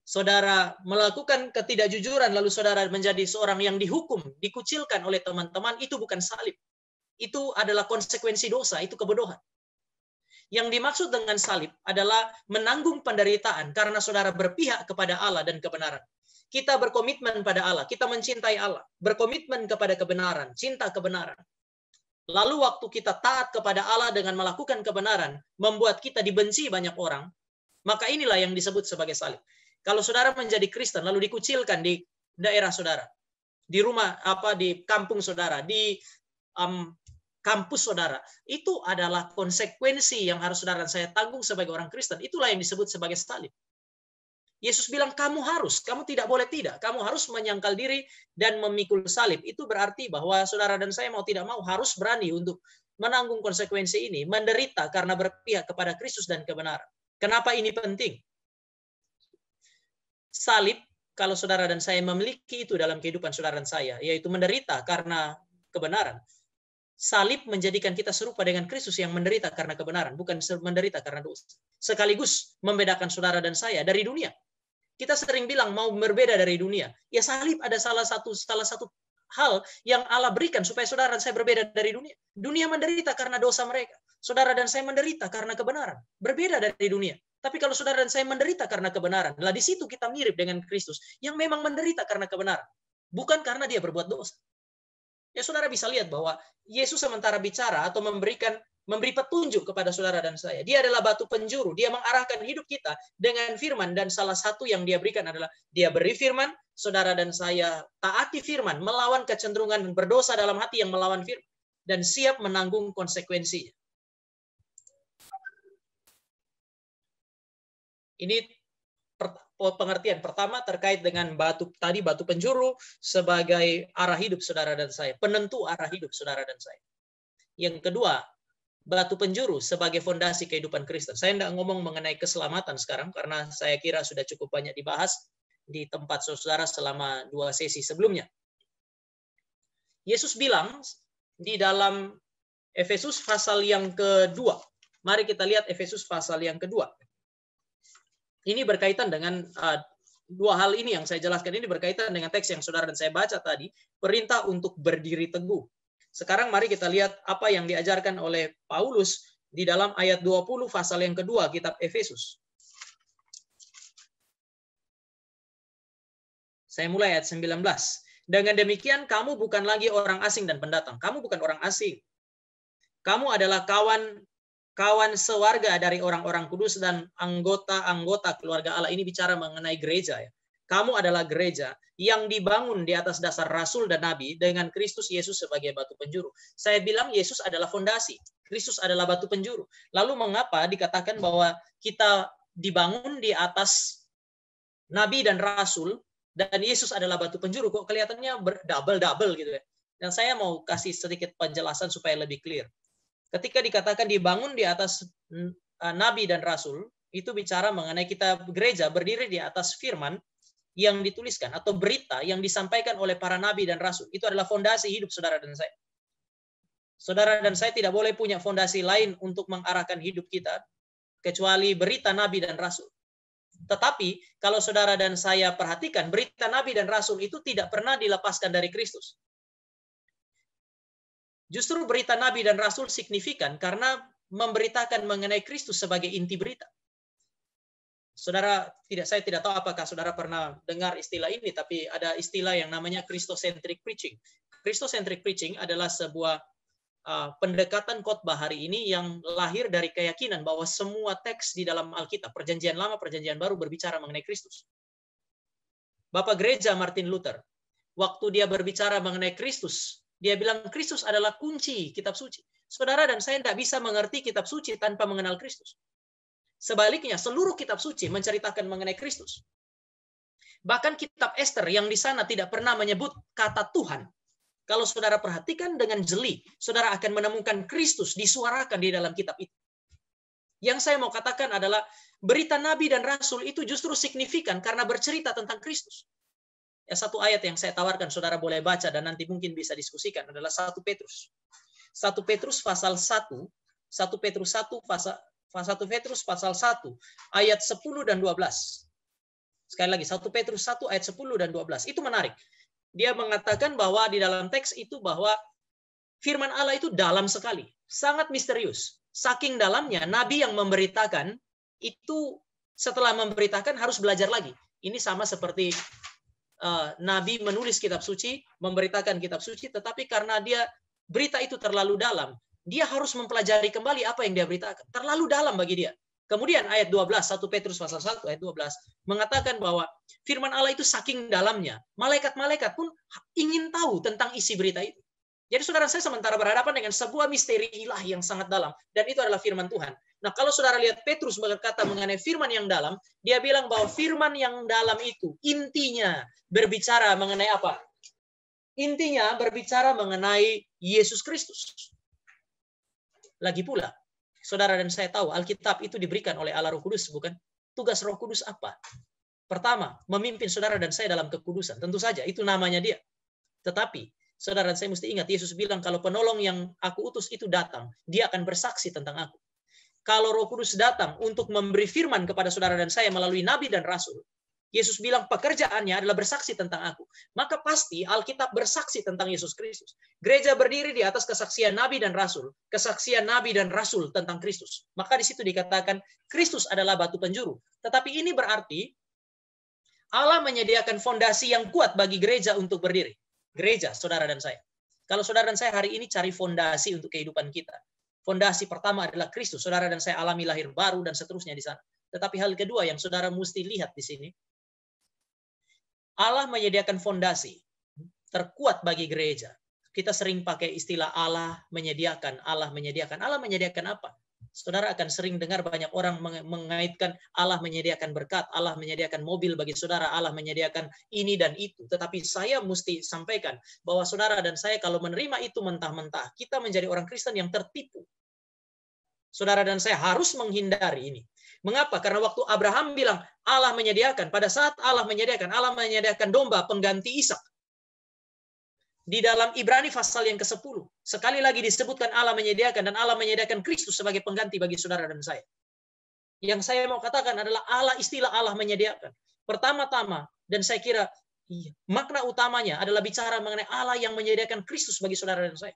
Saudara melakukan ketidakjujuran, lalu saudara menjadi seorang yang dihukum, dikucilkan oleh teman-teman, itu bukan salib. Itu adalah konsekuensi dosa, itu kebodohan. Yang dimaksud dengan salib adalah menanggung penderitaan karena saudara berpihak kepada Allah dan kebenaran. Kita berkomitmen pada Allah, kita mencintai Allah, berkomitmen kepada kebenaran, cinta kebenaran. Lalu waktu kita taat kepada Allah dengan melakukan kebenaran, membuat kita dibenci banyak orang, maka inilah yang disebut sebagai salib. Kalau saudara menjadi Kristen lalu dikucilkan di daerah saudara, di rumah di kampung saudara, di kampus saudara, itu adalah konsekuensi yang harus saudara dan saya tanggung sebagai orang Kristen. Itulah yang disebut sebagai salib. Yesus bilang kamu harus, kamu tidak boleh tidak. Kamu harus menyangkal diri dan memikul salib. Itu berarti bahwa saudara dan saya mau tidak mau harus berani untuk menanggung konsekuensi ini, menderita karena berpihak kepada Kristus dan kebenaran. Kenapa ini penting? Salib, kalau saudara dan saya memiliki itu dalam kehidupan saudara dan saya, yaitu menderita karena kebenaran. Salib menjadikan kita serupa dengan Kristus yang menderita karena kebenaran, bukan menderita karena dosa. Sekaligus membedakan saudara dan saya dari dunia. Kita sering bilang mau berbeda dari dunia. Ya salib ada salah satu hal yang Allah berikan supaya saudara dan saya berbeda dari dunia. Dunia menderita karena dosa mereka. Saudara dan saya menderita karena kebenaran. Berbeda dari dunia. Tapi kalau saudara dan saya menderita karena kebenaran, lah di situ kita mirip dengan Kristus yang memang menderita karena kebenaran, bukan karena dia berbuat dosa. Ya saudara bisa lihat bahwa Yesus sementara bicara atau memberi petunjuk kepada saudara dan saya. Dia adalah batu penjuru. Dia mengarahkan hidup kita dengan firman. Dan salah satu yang dia berikan adalah dia beri firman, saudara dan saya taati firman, melawan kecenderungan berdosa dalam hati yang melawan firman. Dan siap menanggung konsekuensinya. Ini pengertian pertama terkait dengan batu penjuru sebagai arah hidup saudara dan saya. Penentu arah hidup saudara dan saya. Yang kedua, batu penjuru sebagai fondasi kehidupan Kristen. Saya tidak ngomong mengenai keselamatan sekarang karena saya kira sudah cukup banyak dibahas di tempat saudara selama 2 sesi sebelumnya. Yesus bilang di dalam Efesus pasal yang kedua. Mari kita lihat Efesus pasal yang kedua. Ini berkaitan dengan dua hal ini yang saya jelaskan. Ini berkaitan dengan teks yang saudara dan saya baca tadi. Perintah untuk berdiri teguh. Sekarang mari kita lihat apa yang diajarkan oleh Paulus di dalam ayat 20 pasal yang kedua kitab Efesus. Saya mulai ayat 19. Dengan demikian kamu bukan lagi orang asing dan pendatang. Kamu bukan orang asing. Kamu adalah kawan sewarga dari orang-orang kudus dan anggota-anggota keluarga Allah. Ini bicara mengenai gereja ya. Kamu adalah gereja yang dibangun di atas dasar rasul dan nabi dengan Kristus Yesus sebagai batu penjuru. Saya bilang Yesus adalah fondasi, Kristus adalah batu penjuru. Lalu mengapa dikatakan bahwa kita dibangun di atas nabi dan rasul dan Yesus adalah batu penjuru? Kok kelihatannya double gitu ya. Dan saya mau kasih sedikit penjelasan supaya lebih clear. Ketika dikatakan dibangun di atas nabi dan rasul, itu bicara mengenai kita gereja berdiri di atas firman yang dituliskan atau berita yang disampaikan oleh para nabi dan rasul. Itu adalah fondasi hidup saudara dan saya. Saudara dan saya tidak boleh punya fondasi lain untuk mengarahkan hidup kita kecuali berita nabi dan rasul. Tetapi kalau saudara dan saya perhatikan, berita nabi dan rasul itu tidak pernah dilepaskan dari Kristus. Justru berita nabi dan rasul signifikan karena memberitakan mengenai Kristus sebagai inti berita. Saudara, saya tidak tahu apakah saudara pernah dengar istilah ini, tapi ada istilah yang namanya Christocentric preaching. Christocentric preaching adalah sebuah pendekatan khotbah hari ini yang lahir dari keyakinan bahwa semua teks di dalam Alkitab, Perjanjian Lama, Perjanjian Baru berbicara mengenai Kristus. Bapak Gereja Martin Luther, waktu dia berbicara mengenai Kristus, dia bilang Kristus adalah kunci kitab suci. Saudara dan saya tidak bisa mengerti kitab suci tanpa mengenal Kristus. Sebaliknya, seluruh kitab suci menceritakan mengenai Kristus. Bahkan kitab Ester yang di sana tidak pernah menyebut kata Tuhan. Kalau saudara perhatikan dengan jeli, saudara akan menemukan Kristus disuarakan di dalam kitab itu. Yang saya mau katakan adalah berita nabi dan rasul itu justru signifikan karena bercerita tentang Kristus. Ya, satu ayat yang saya tawarkan saudara boleh baca dan nanti mungkin bisa diskusikan adalah 1 Petrus. 1 Petrus pasal 1, 1 Petrus 1 pasal 1 ayat 10 dan 12. Sekali lagi 1 Petrus 1 ayat 10 dan 12. Itu menarik. Dia mengatakan bahwa di dalam teks itu bahwa firman Allah itu dalam sekali, sangat misterius. Saking dalamnya nabi yang memberitakan itu setelah memberitakan harus belajar lagi. Ini sama seperti nabi menulis kitab suci, memberitakan kitab suci, tetapi karena dia berita itu terlalu dalam, dia harus mempelajari kembali apa yang dia beritakan. Terlalu dalam bagi dia. Kemudian ayat 12, 1 Petrus pasal 1 ayat 12 mengatakan bahwa firman Allah itu saking dalamnya, malaikat-malaikat pun ingin tahu tentang isi berita itu. Jadi saudara saya sementara berhadapan dengan sebuah misteri ilahi yang sangat dalam, dan itu adalah firman Tuhan. Nah, kalau saudara lihat Petrus berkata mengenai firman yang dalam, dia bilang bahwa firman yang dalam itu intinya berbicara mengenai apa? Intinya berbicara mengenai Yesus Kristus. Lagi pula, saudara dan saya tahu Alkitab itu diberikan oleh Allah Roh Kudus, bukan? Tugas Roh Kudus apa? Pertama, memimpin saudara dan saya dalam kekudusan. Tentu saja, itu namanya dia. Tetapi, saudara dan saya mesti ingat, Yesus bilang kalau penolong yang aku utus itu datang, dia akan bersaksi tentang aku. Kalau Roh Kudus datang untuk memberi firman kepada saudara dan saya melalui nabi dan rasul, Yesus bilang pekerjaannya adalah bersaksi tentang aku. Maka pasti Alkitab bersaksi tentang Yesus Kristus. Gereja berdiri di atas kesaksian nabi dan rasul, kesaksian nabi dan rasul tentang Kristus. Maka di situ dikatakan Kristus adalah batu penjuru. Tetapi ini berarti Allah menyediakan fondasi yang kuat bagi gereja untuk berdiri. Gereja, saudara dan saya. Kalau saudara dan saya hari ini cari fondasi untuk kehidupan kita. Fondasi pertama adalah Kristus. Saudara dan saya alami lahir baru dan seterusnya di sana. Tetapi hal kedua yang saudara mesti lihat di sini, Allah menyediakan fondasi terkuat bagi gereja. Kita sering pakai istilah Allah menyediakan. Allah menyediakan apa? Saudara akan sering dengar banyak orang mengaitkan Allah menyediakan berkat, Allah menyediakan mobil bagi saudara, Allah menyediakan ini dan itu. Tetapi saya mesti sampaikan bahwa saudara dan saya kalau menerima itu mentah-mentah, kita menjadi orang Kristen yang tertipu. Saudara dan saya harus menghindari ini. Mengapa? Karena waktu Abraham bilang Allah menyediakan, pada saat Allah menyediakan domba pengganti Ishak. Di dalam Ibrani pasal yang ke-10, sekali lagi disebutkan Allah menyediakan, dan Allah menyediakan Kristus sebagai pengganti bagi saudara dan saya. Yang saya mau katakan adalah istilah Allah menyediakan. Pertama-tama, dan saya kira makna utamanya adalah bicara mengenai Allah yang menyediakan Kristus bagi saudara dan saya.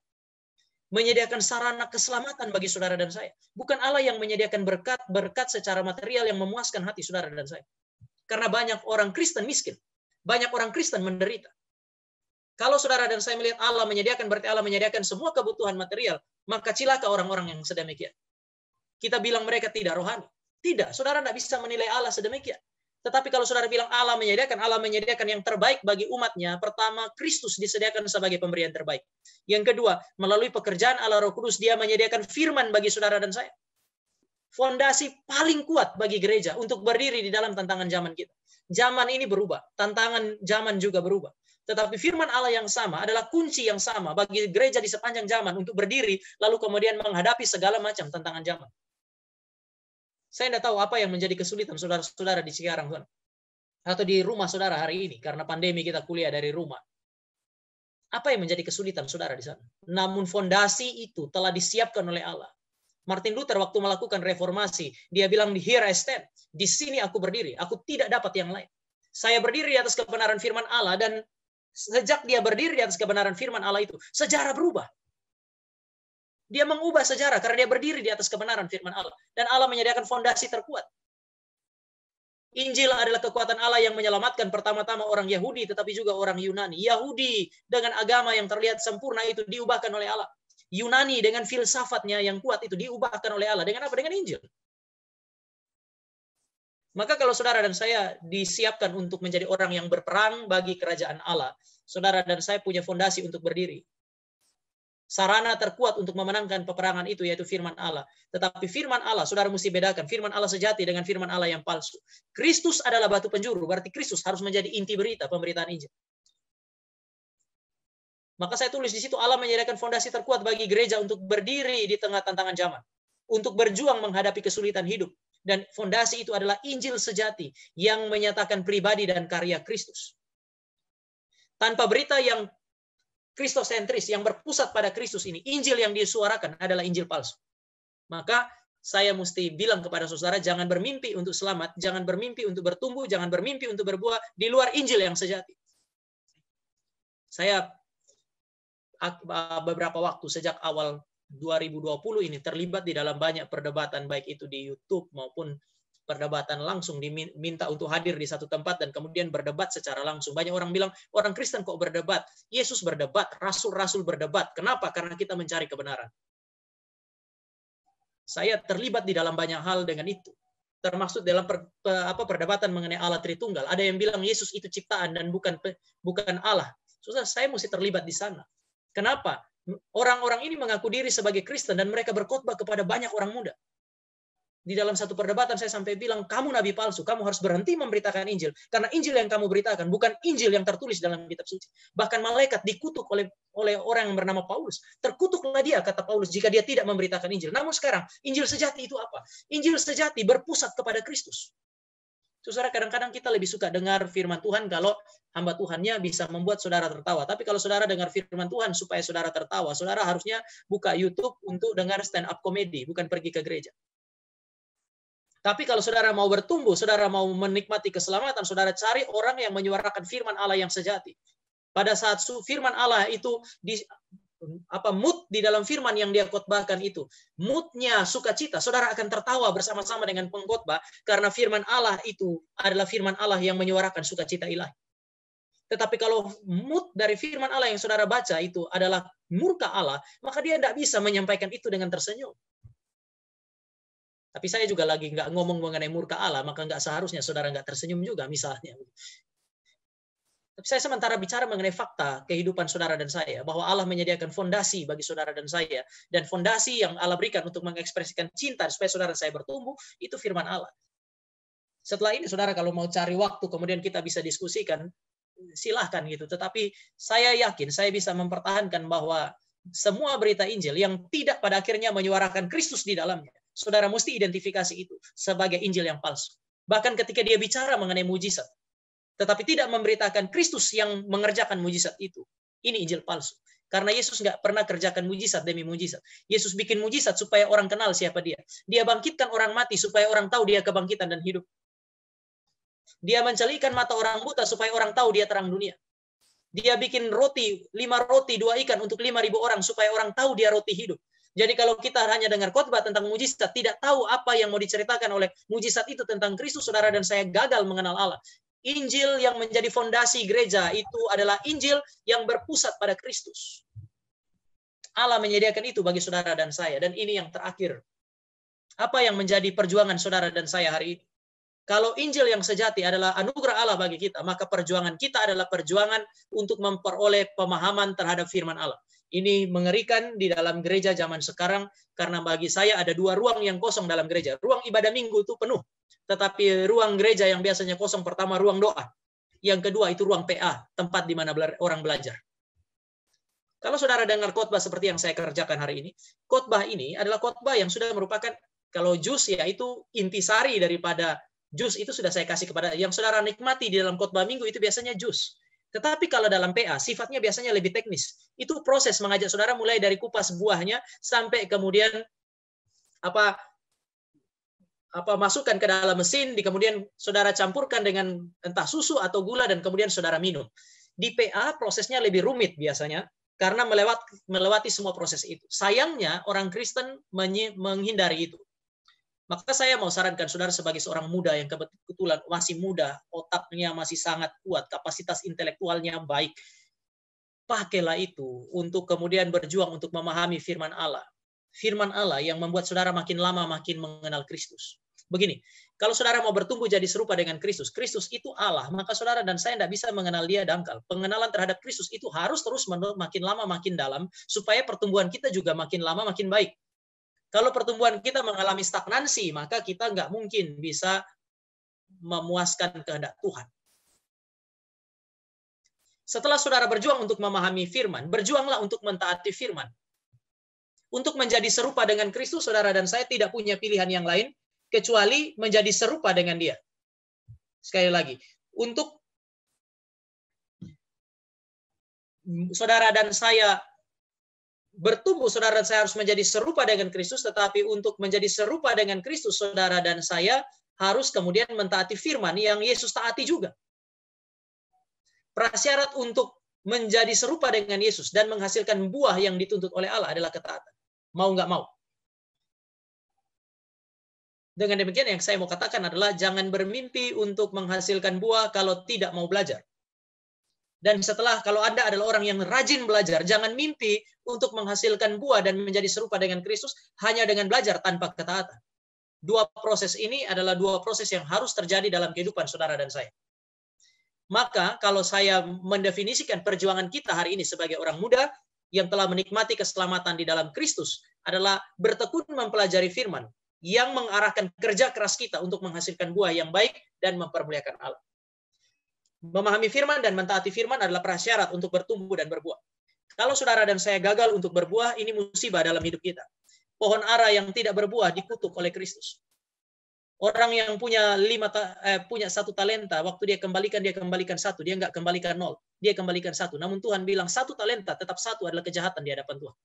Menyediakan sarana keselamatan bagi saudara dan saya. Bukan Allah yang menyediakan berkat secara material yang memuaskan hati saudara dan saya. Karena banyak orang Kristen miskin. Banyak orang Kristen menderita. Kalau saudara dan saya melihat Allah menyediakan, berarti Allah menyediakan semua kebutuhan material, maka cilaka orang-orang yang sedemikian. Kita bilang mereka tidak rohani. Tidak, saudara tidak bisa menilai Allah sedemikian. Tetapi kalau saudara bilang Allah menyediakan yang terbaik bagi umatnya, pertama, Kristus disediakan sebagai pemberian terbaik. Yang kedua, melalui pekerjaan Allah Roh Kudus, dia menyediakan firman bagi saudara dan saya. Fondasi paling kuat bagi gereja untuk berdiri di dalam tantangan zaman kita. Zaman ini berubah, tantangan zaman juga berubah. Tetapi firman Allah yang sama adalah kunci yang sama bagi gereja di sepanjang zaman untuk berdiri, lalu kemudian menghadapi segala macam tantangan zaman. Saya tidak tahu apa yang menjadi kesulitan saudara-saudara di Cikarang, atau di rumah saudara hari ini, karena pandemi kita kuliah dari rumah. Apa yang menjadi kesulitan saudara di sana? Namun fondasi itu telah disiapkan oleh Allah. Martin Luther waktu melakukan reformasi, dia bilang, "Here I stand." Di sini aku berdiri, aku tidak dapat yang lain. Saya berdiri di atas kebenaran firman Allah, dan sejak dia berdiri di atas kebenaran firman Allah itu, sejarah berubah. Dia mengubah sejarah karena dia berdiri di atas kebenaran firman Allah. Dan Allah menyediakan fondasi terkuat. Injil adalah kekuatan Allah yang menyelamatkan pertama-tama orang Yahudi, tetapi juga orang Yunani. Yahudi dengan agama yang terlihat sempurna itu diubahkan oleh Allah. Yunani dengan filsafatnya yang kuat itu diubahkan oleh Allah. Dengan apa? Dengan Injil. Maka kalau saudara dan saya disiapkan untuk menjadi orang yang berperang bagi kerajaan Allah, saudara dan saya punya fondasi untuk berdiri. Sarana terkuat untuk memenangkan peperangan itu yaitu firman Allah. Tetapi firman Allah, saudara mesti bedakan firman Allah sejati dengan firman Allah yang palsu. Kristus adalah batu penjuru, berarti Kristus harus menjadi inti berita pemberitaan Injil. Maka saya tulis di situ Allah menyediakan fondasi terkuat bagi gereja untuk berdiri di tengah tantangan zaman, untuk berjuang menghadapi kesulitan hidup. Dan fondasi itu adalah Injil sejati yang menyatakan pribadi dan karya Kristus. Tanpa berita yang kristosentris, yang berpusat pada Kristus ini, Injil yang disuarakan adalah Injil palsu. Maka saya mesti bilang kepada saudara, jangan bermimpi untuk selamat, jangan bermimpi untuk bertumbuh, jangan bermimpi untuk berbuah di luar Injil yang sejati. Saya beberapa waktu sejak awal 2020 ini terlibat di dalam banyak perdebatan, baik itu di YouTube maupun perdebatan langsung, diminta untuk hadir di satu tempat dan kemudian berdebat secara langsung. Banyak orang bilang, orang Kristen kok berdebat? Yesus berdebat, rasul-rasul berdebat. Kenapa? Karena kita mencari kebenaran. Saya terlibat di dalam banyak hal dengan itu. Termasuk dalam perdebatan mengenai Allah Tritunggal. Ada yang bilang Yesus itu ciptaan dan bukan Allah. Susah, saya mesti terlibat di sana. Kenapa? Orang-orang ini mengaku diri sebagai Kristen dan mereka berkhotbah kepada banyak orang muda. Di dalam satu perdebatan saya sampai bilang, kamu nabi palsu, kamu harus berhenti memberitakan Injil. Karena Injil yang kamu beritakan bukan Injil yang tertulis dalam kitab suci. Bahkan malaikat dikutuk oleh orang yang bernama Paulus. Terkutuklah dia, kata Paulus, jika dia tidak memberitakan Injil. Namun sekarang, Injil sejati itu apa? Injil sejati berpusat kepada Kristus. Saudara, kadang-kadang kita lebih suka dengar firman Tuhan kalau hamba Tuhannya bisa membuat saudara tertawa. Tapi kalau saudara dengar firman Tuhan supaya saudara tertawa, saudara harusnya buka YouTube untuk dengar stand up comedy, bukan pergi ke gereja. Tapi kalau saudara mau bertumbuh, saudara mau menikmati keselamatan, saudara cari orang yang menyuarakan firman Allah yang sejati. Pada saat firman Allah itu mood di dalam firman yang dia khotbahkan itu, moodnya sukacita, saudara akan tertawa bersama-sama dengan pengkhotbah karena firman Allah itu adalah firman Allah yang menyuarakan sukacita ilahi. Tetapi kalau mood dari firman Allah yang saudara baca itu adalah murka Allah, maka dia tidak bisa menyampaikan itu dengan tersenyum. Tapi saya juga lagi nggak ngomong mengenai murka Allah, maka nggak seharusnya saudara nggak tersenyum juga misalnya. Tapi saya sementara bicara mengenai fakta kehidupan saudara dan saya, bahwa Allah menyediakan fondasi bagi saudara dan saya, dan fondasi yang Allah berikan untuk mengekspresikan cinta supaya saudara dan saya bertumbuh, itu firman Allah. Setelah ini saudara kalau mau cari waktu, kemudian kita bisa diskusikan, silahkan gitu. Tetapi saya yakin, saya bisa mempertahankan bahwa semua berita Injil yang tidak pada akhirnya menyuarakan Kristus di dalamnya, saudara mesti identifikasi itu sebagai Injil yang palsu. Bahkan ketika dia bicara mengenai mujizat, tetapi tidak memberitakan Kristus yang mengerjakan mujizat itu, ini Injil palsu. Karena Yesus nggak pernah kerjakan mujizat demi mujizat. Yesus bikin mujizat supaya orang kenal siapa dia. Dia bangkitkan orang mati supaya orang tahu dia kebangkitan dan hidup. Dia mencelikan mata orang buta supaya orang tahu dia terang dunia. Dia bikin roti, 5 roti, 2 ikan untuk 5.000 orang supaya orang tahu dia roti hidup. Jadi kalau kita hanya dengar khotbah tentang mujizat, tidak tahu apa yang mau diceritakan oleh mujizat itu tentang Kristus, saudara dan saya gagal mengenal Allah. Injil yang menjadi fondasi gereja itu adalah Injil yang berpusat pada Kristus. Allah menyediakan itu bagi saudara dan saya. Dan ini yang terakhir. Apa yang menjadi perjuangan saudara dan saya hari ini? Kalau Injil yang sejati adalah anugerah Allah bagi kita, maka perjuangan kita adalah perjuangan untuk memperoleh pemahaman terhadap firman Allah. Ini mengerikan di dalam gereja zaman sekarang, karena bagi saya ada 2 ruang yang kosong dalam gereja. Ruang ibadah minggu itu penuh. Tetapi ruang gereja yang biasanya kosong, pertama ruang doa. Yang kedua itu ruang PA, tempat di mana orang belajar. Kalau saudara dengar khotbah seperti yang saya kerjakan hari ini, khotbah ini adalah khotbah yang sudah merupakan, kalau jus ya itu intisari daripada jus itu sudah saya kasih kepada yang saudara nikmati di dalam khotbah minggu itu biasanya jus. Tetapi kalau dalam PA sifatnya biasanya lebih teknis. Itu proses mengajak saudara mulai dari kupas buahnya sampai kemudian masukkan ke dalam mesin, kemudian saudara campurkan dengan entah susu atau gula dan kemudian saudara minum. Di PA prosesnya lebih rumit biasanya karena melewati semua proses itu. Sayangnya orang Kristen menghindari itu. Maka saya mau sarankan saudara sebagai seorang muda yang kebetulan masih muda, otaknya masih sangat kuat, kapasitas intelektualnya baik. Pakailah itu untuk kemudian berjuang untuk memahami firman Allah. Firman Allah yang membuat saudara makin lama makin mengenal Kristus. Begini, kalau saudara mau bertumbuh jadi serupa dengan Kristus, Kristus itu Allah, maka saudara dan saya tidak bisa mengenal dia dangkal. Pengenalan terhadap Kristus itu harus terus makin lama makin dalam, supaya pertumbuhan kita juga makin lama makin baik. Kalau pertumbuhan kita mengalami stagnansi, maka kita nggak mungkin bisa memuaskan kehendak Tuhan. Setelah saudara berjuang untuk memahami firman, berjuanglah untuk mentaati firman. Untuk menjadi serupa dengan Kristus, saudara dan saya tidak punya pilihan yang lain, kecuali menjadi serupa dengan dia. Sekali lagi, untuk saudara dan saya bertumbuh, saudara dan saya harus menjadi serupa dengan Kristus, tetapi untuk menjadi serupa dengan Kristus, saudara dan saya harus kemudian mentaati firman yang Yesus taati juga. Prasyarat untuk menjadi serupa dengan Yesus dan menghasilkan buah yang dituntut oleh Allah adalah ketaatan. Mau nggak mau. Dengan demikian yang saya mau katakan adalah jangan bermimpi untuk menghasilkan buah kalau tidak mau belajar. Dan setelah, kalau Anda adalah orang yang rajin belajar, jangan mimpi untuk menghasilkan buah dan menjadi serupa dengan Kristus hanya dengan belajar tanpa ketaatan. 2 proses ini adalah 2 proses yang harus terjadi dalam kehidupan saudara dan saya. Maka kalau saya mendefinisikan perjuangan kita hari ini sebagai orang muda, yang telah menikmati keselamatan di dalam Kristus adalah bertekun mempelajari firman yang mengarahkan kerja keras kita untuk menghasilkan buah yang baik dan mempermuliakan Allah. Memahami firman dan mentaati firman adalah prasyarat untuk bertumbuh dan berbuah. Kalau saudara dan saya gagal untuk berbuah, ini musibah dalam hidup kita. Pohon ara yang tidak berbuah dikutuk oleh Kristus. Orang yang punya punya 1 talenta, waktu dia kembalikan 1, dia nggak kembalikan 0, dia kembalikan 1. Namun Tuhan bilang 1 talenta tetap 1 adalah kejahatan di hadapan Tuhan.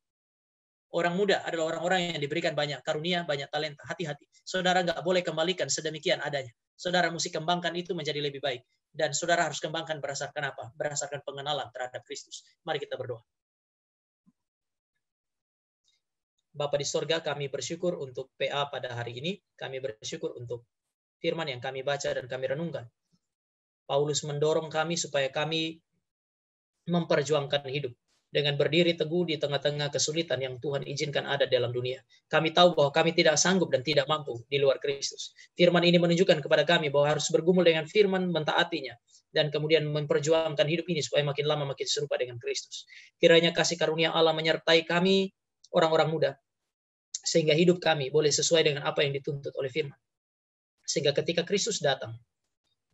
Orang muda adalah orang-orang yang diberikan banyak karunia, banyak talenta. Hati-hati. Saudara nggak boleh kembalikan sedemikian adanya. Saudara mesti kembangkan itu menjadi lebih baik. Dan saudara harus kembangkan berdasarkan apa? Berdasarkan pengenalan terhadap Kristus. Mari kita berdoa. Bapa di sorga, kami bersyukur untuk PA pada hari ini. Kami bersyukur untuk firman yang kami baca dan kami renungkan. Paulus mendorong kami supaya kami memperjuangkan hidup dengan berdiri teguh di tengah-tengah kesulitan yang Tuhan izinkan ada dalam dunia. Kami tahu bahwa kami tidak sanggup dan tidak mampu di luar Kristus. Firman ini menunjukkan kepada kami bahwa harus bergumul dengan firman, mentaatinya, dan kemudian memperjuangkan hidup ini supaya makin lama makin serupa dengan Kristus. Kiranya kasih karunia Allah menyertai kami, orang-orang muda, sehingga hidup kami boleh sesuai dengan apa yang dituntut oleh firman. Sehingga ketika Kristus datang,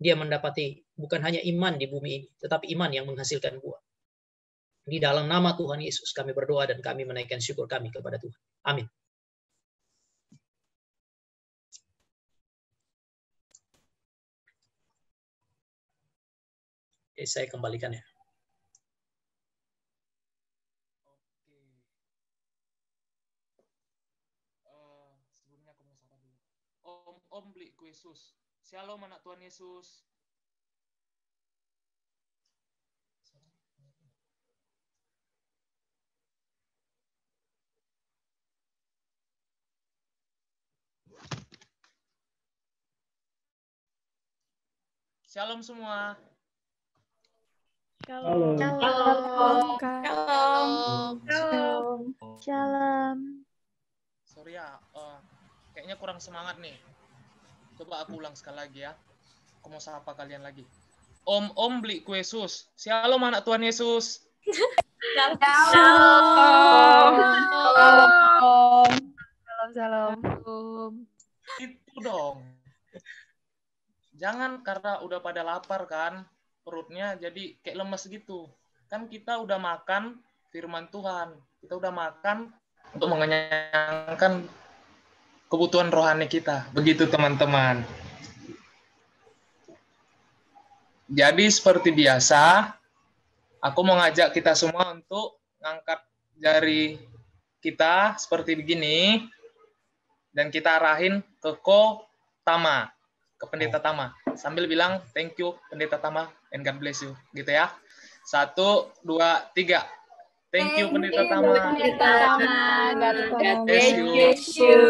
dia mendapati bukan hanya iman di bumi ini, tetapi iman yang menghasilkan buah. Di dalam nama Tuhan Yesus kami berdoa dan kami menaikkan syukur kami kepada Tuhan. Amin. Oke, saya kembalikan ya. Sebelumnya aku mau sapa dulu. Om beli kue Yesus. Shalom anak Tuhan Yesus. Shalom semua. Shalom. Shalom. Shalom. Shalom. Sorry ya, kayaknya kurang semangat nih. Coba aku ulang sekali lagi ya. Aku mau sapa kalian lagi. Om beli kue Yesus. Shalom anak Tuhan Yesus. Shalom. Itu dong. Jangan karena udah pada lapar kan perutnya jadi kayak lemes gitu. Kan kita udah makan firman Tuhan. Kita udah makan untuk mengenyangkan kebutuhan rohani kita. Begitu teman-teman. Jadi seperti biasa, aku mau ngajak kita semua untuk ngangkat jari kita seperti begini. Dan kita arahin ke Ko Tama, ke Pendeta Tama. Sambil bilang, thank you Pendeta Tama, and God bless you. Gitu ya. 1, 2, 3. Thank you Pendeta Tama. God bless you.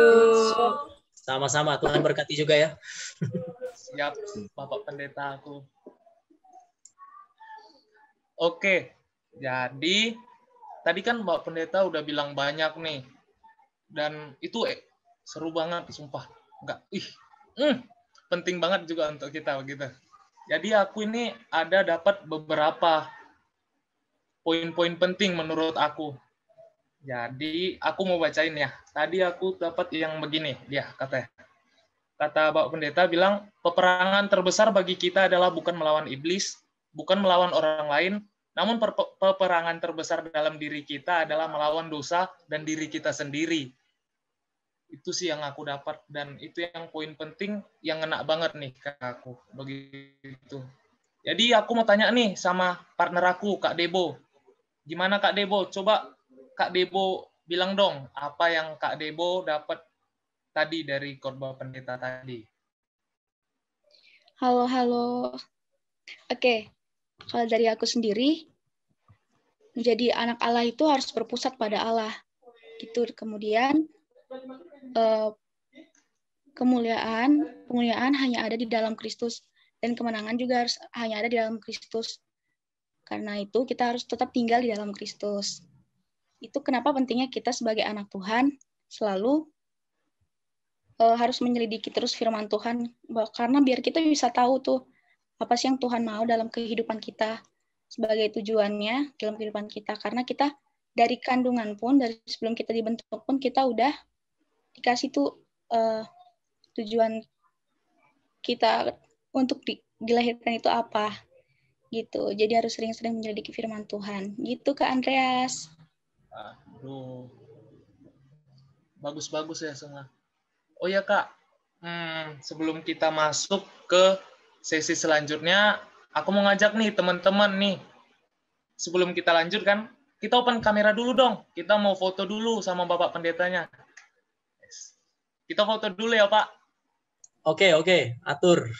Sama-sama, Tuhan berkati juga ya. Siap, Bapak Pendeta aku. Oke, jadi tadi kan Bapak Pendeta udah bilang banyak nih. Dan itu seru banget, sumpah. Enggak, penting banget juga untuk kita begitu. Jadi aku ini ada dapat beberapa poin-poin penting menurut aku. Jadi aku mau bacain ya. Tadi aku dapat yang begini, dia katanya. Kata Bapak Pendeta bilang, peperangan terbesar bagi kita adalah bukan melawan iblis, bukan melawan orang lain, namun peperangan terbesar dalam diri kita adalah melawan dosa dan diri kita sendiri. Itu sih yang aku dapat, dan itu yang poin penting yang ngena banget nih ke aku. Begitu. Jadi aku mau tanya nih sama partner aku, Kak Debo. Gimana Kak Debo? Coba Kak Debo bilang dong, apa yang Kak Debo dapat tadi dari khotbah pendeta tadi. Halo. Oke, kalau dari aku sendiri, menjadi anak Allah itu harus berpusat pada Allah. Gitu. Kemudian, kemuliaan hanya ada di dalam Kristus, dan kemenangan juga hanya ada di dalam Kristus. Karena itu kita harus tetap tinggal di dalam Kristus. Itu kenapa pentingnya kita sebagai anak Tuhan selalu harus menyelidiki terus firman Tuhan, karena biar kita bisa tahu tuh apa sih yang Tuhan mau dalam kehidupan kita, sebagai tujuannya dalam kehidupan kita. Karena kita dari kandungan pun, dari sebelum kita dibentuk pun kita udah dikasih tuh tujuan kita untuk dilahirkan itu apa gitu. Jadi harus sering-sering menyelidiki firman Tuhan. Gitu Kak Andreas. Aduh. Bagus-bagus ya semua. Oh ya Kak, sebelum kita masuk ke sesi selanjutnya, aku mau ngajak nih teman-teman nih. Sebelum kita lanjut kan, kita open kamera dulu dong. Kita mau foto dulu sama Bapak Pendetanya. Kita foto dulu ya Pak. Oke, atur.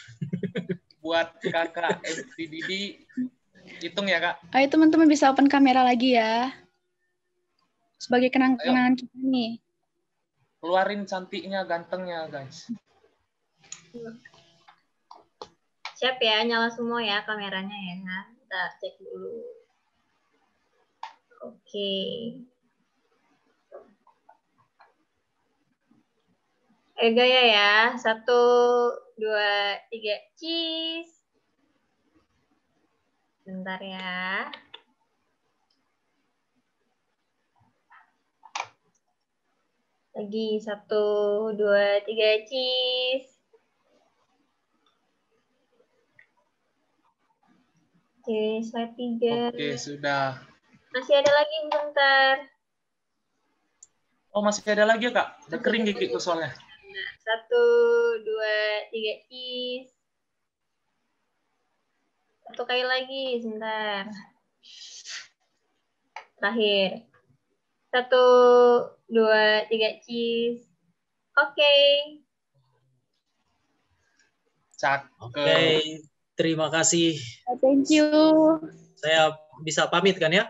Buat kakak MC Didi, hitung ya Kak. Ayo teman-teman bisa open kamera lagi ya. Sebagai kenang-kenangan kita nih. Keluarin cantiknya, gantengnya guys. Siap ya, nyala semua ya kameranya ya. Kita cek dulu. Oke. Gaya ya. 1, 2, 3, cheese. Bentar ya. Lagi 1, 2, 3, cheese. Oke, slide 3. Oke, sudah. Masih ada lagi bentar. Oh, masih ada lagi ya Kak? Udah kering gigi tuh soalnya. 1, 2, 3, cheese. 1 kali lagi, sebentar. Terakhir. 1, 2, 3, cheese. Oke. Oke, terima kasih. Thank you. Saya bisa pamit kan ya?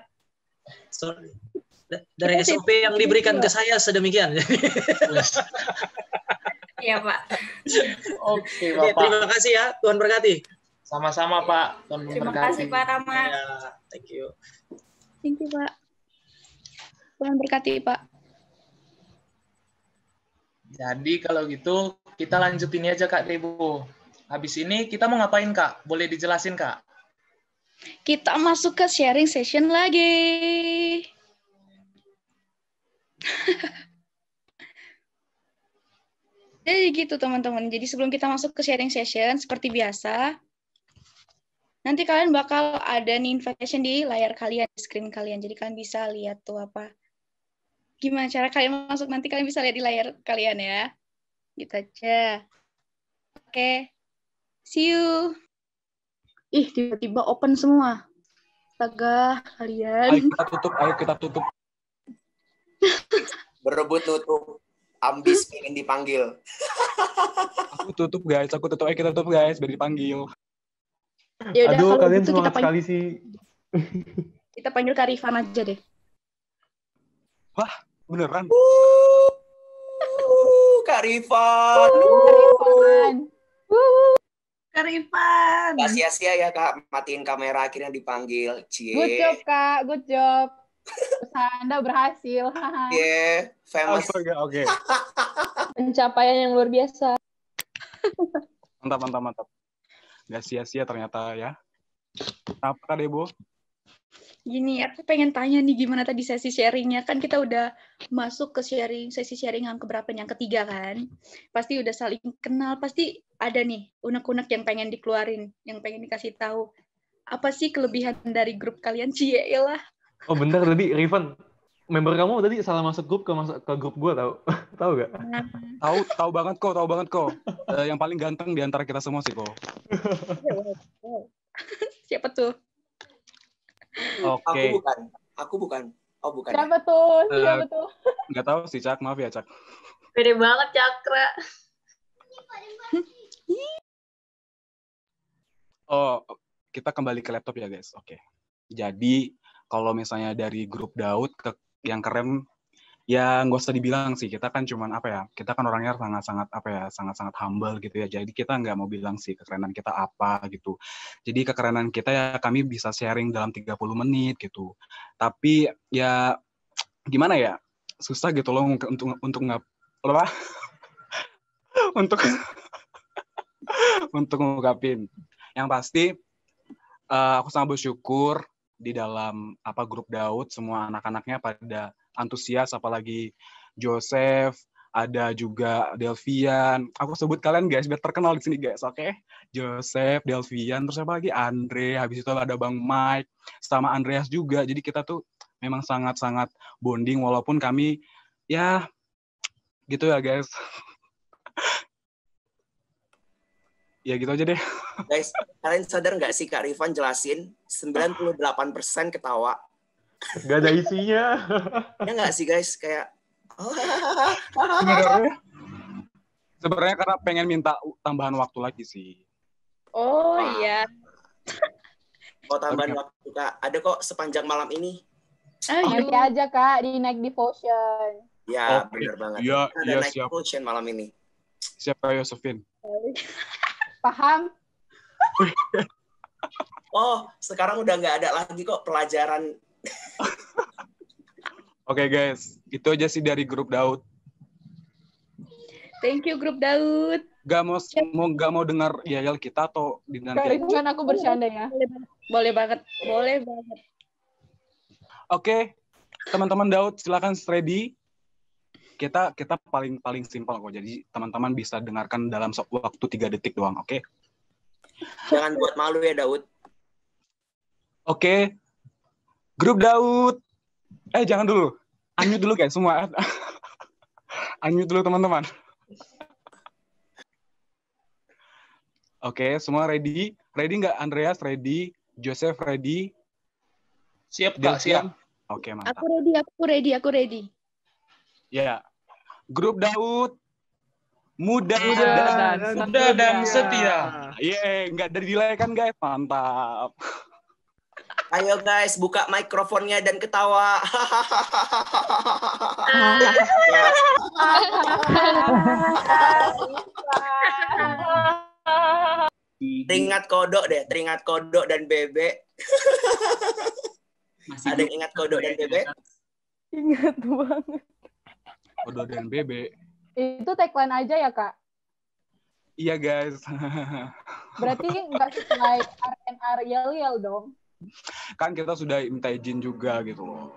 Dari SOP yang diberikan ke saya sedemikian. Iya, Pak. Oke, Bapak. Terima kasih ya, Tuhan berkati. Sama-sama, Pak. Tuhan Terima memberkati. kasih, Pak Rama. Ya, thank you. Thank you, Pak. Tuhan berkati, Pak. Jadi kalau gitu, kita lanjutin aja, Kak Debo. Habis ini kita mau ngapain, Kak? Boleh dijelasin, Kak? Kita masuk ke sharing session lagi. Jadi gitu teman-teman. Jadi sebelum kita masuk ke sharing session, seperti biasa, nanti kalian bakal ada nih invitation di layar kalian, di screen kalian. Jadi kalian bisa lihat tuh apa. Gimana cara kalian masuk, nanti kalian bisa lihat di layar kalian ya. Gitu aja. Oke. See you. Ih, tiba-tiba open semua. Astaga, kalian. Ayo kita tutup. Berebut nutup. Ambis pengen dipanggil. Aku tutup guys, ayo kita tutup guys, biar dipanggil. Ya udah, Aduh, kalau kalian gitu semangat kita sekali sih. Kita panggil Kak Rifan aja deh. Wah, beneran? Kak Rifan. Kak Rifan. Gak sia-sia ya Kak, matiin kamera akhirnya dipanggil. Cie. Good job, Kak. Good job. Usaha Anda berhasil. Yeah, famous. Oke. Pencapaian yang luar biasa. Mantap. Gak sia-sia ternyata ya. Apa Kak Debo? Gini, aku pengen tanya nih gimana tadi sesi sharingnya. Kan kita udah masuk ke sesi sharing yang keberapa? Yang ketiga kan? Pasti udah saling kenal, pasti ada nih unek-unek yang pengen dikeluarin, yang pengen dikasih tahu. Apa sih kelebihan dari grup kalian? Cielah. Oh bentar, tadi Rifan, member kamu tadi salah masuk grup ke grup gue, tahu gak? Tahu banget kok. Yang paling ganteng di antara kita semua sih kok. Siapa tuh? Oke. Aku bukan. Oh bukan. Siapa tuh? Nggak tahu sih Cak, maaf ya Cak. Pede banget Cakra. Oh, kita kembali ke laptop ya guys. Oke. Jadi kalau misalnya dari grup Daud ke yang keren, ya nggak usah dibilang sih. Kita kan cuman kita kan orangnya sangat humble gitu ya. Jadi kita nggak mau bilang sih kekerenan kita apa gitu. Jadi kekerenan kita ya kami bisa sharing dalam 30 menit gitu. Tapi ya gimana ya, susah gitu loh untuk ngungkapin. Yang pasti aku sangat bersyukur di dalam grup Daud, semua anak-anaknya pada antusias, apalagi Joseph, ada juga Delvian. Aku sebut kalian guys biar terkenal di sini guys, oke? Joseph, Delvian, terus apa lagi? Andre, habis itu ada Bang Mike sama Andreas juga. Jadi kita tuh memang sangat-sangat bonding walaupun kami ya gitu ya guys. Ya gitu aja deh. Guys, kalian sadar nggak sih Kak Rifan jelasin 98% ketawa. Gak ada isinya. Ya nggak sih guys, kayak Sebenarnya karena pengen minta tambahan waktu lagi sih. Oh iya. Mau tambahan waktu Kak, ada kok sepanjang malam ini. Nanti aja Kak di Night Devotion. Ya, benar banget. Iya, Ada iya Night siap. Devotion malam ini. Siapa Yosefin? Paham? Oh, sekarang udah nggak ada lagi kok pelajaran. Oke guys, itu aja sih dari grup Daud. Thank you grup Daud. Gak mau dengar yel kita atau di nanti? Kak Ridwan, aku bercanda ya. Boleh banget, boleh banget. Oke, teman-teman Daud silakan ready. Kita paling simpel kok. Jadi teman-teman bisa dengarkan dalam waktu 3 detik doang, oke? Jangan buat malu ya Daud. Oke. Grup Daud. Jangan dulu. Unmute dulu guys semua. Unmute dulu teman-teman. Oke, semua ready? Ready nggak Andreas? Ready? Joseph ready? Siap Kak, siap. Oke, mantap. Aku ready. Ya. Grup Daud. Muda dan setia. Nggak ada delay kan guys? Mantap. Ayo guys, buka mikrofonnya dan ketawa. Teringat kodok dan bebek. Ada yang ingat kodok dan bebek? Ingat banget. Kodok dan bebek. Itu tagline aja ya, Kak? Iya, guys. Berarti nggak sesuai RNR yel-yel dong? Kan kita sudah minta izin juga gitu loh.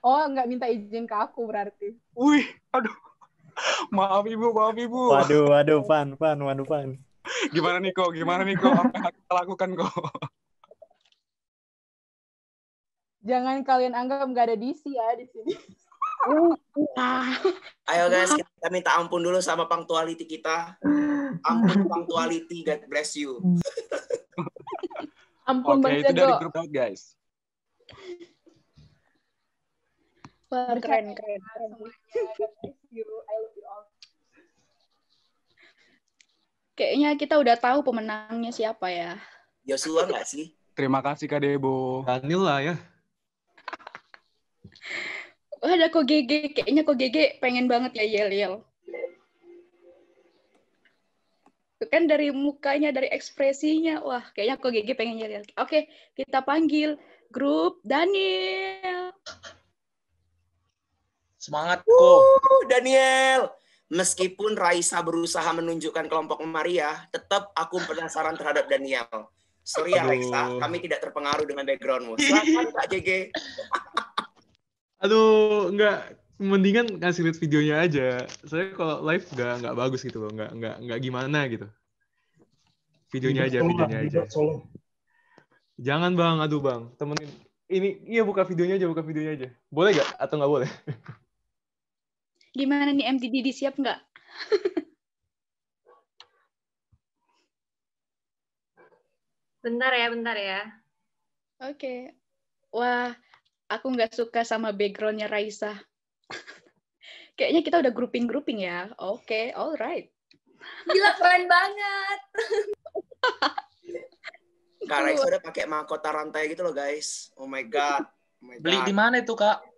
Oh, nggak minta izin ke aku berarti. Wih, aduh. Maaf Ibu. Waduh, Pan. Gimana nih kok? Apa yang kita lakukan kok? Jangan kalian anggap nggak ada DC ya di sini. Ayo guys, kita minta ampun dulu sama punctuality kita. Ampun punctuality, God bless you. Ampun Oke, itu dari grup Daud, guys. Wah, keren. Kayaknya kita udah tahu pemenangnya siapa ya. Joshua nggak sih? Terima kasih Kak Debo. Daniel lah ya. Wah, ada kok GG. Kayaknya kok GG pengen banget ya yel-yel. Kan dari mukanya, dari ekspresinya. Wah, kayaknya kok GG pengen yel-yel. Oke, kita panggil grup Daniel. Semangat kok. Daniel. Meskipun Raisa berusaha menunjukkan kelompok Maria, tetap aku penasaran terhadap Daniel. Sorry ya Raisa, kami tidak terpengaruh dengan backgroundmu. Silakan Kak JG. Aduh, mendingan ngasih lihat videonya aja. Saya kalau live nggak bagus gitu loh, nggak gimana gitu. Videonya aja. Jangan Bang, aduh Bang, temenin. Ini iya buka videonya aja. Boleh nggak atau nggak boleh? Gimana nih MTD siap nggak? Bentar ya. Oke. Wah, aku nggak suka sama backgroundnya Raisa. Kayaknya kita udah grouping ya. Oke, alright. Gila, keren banget. Kak Raisa udah pakai mahkota rantai gitu loh guys. Oh my god. Beli di mana itu Kak?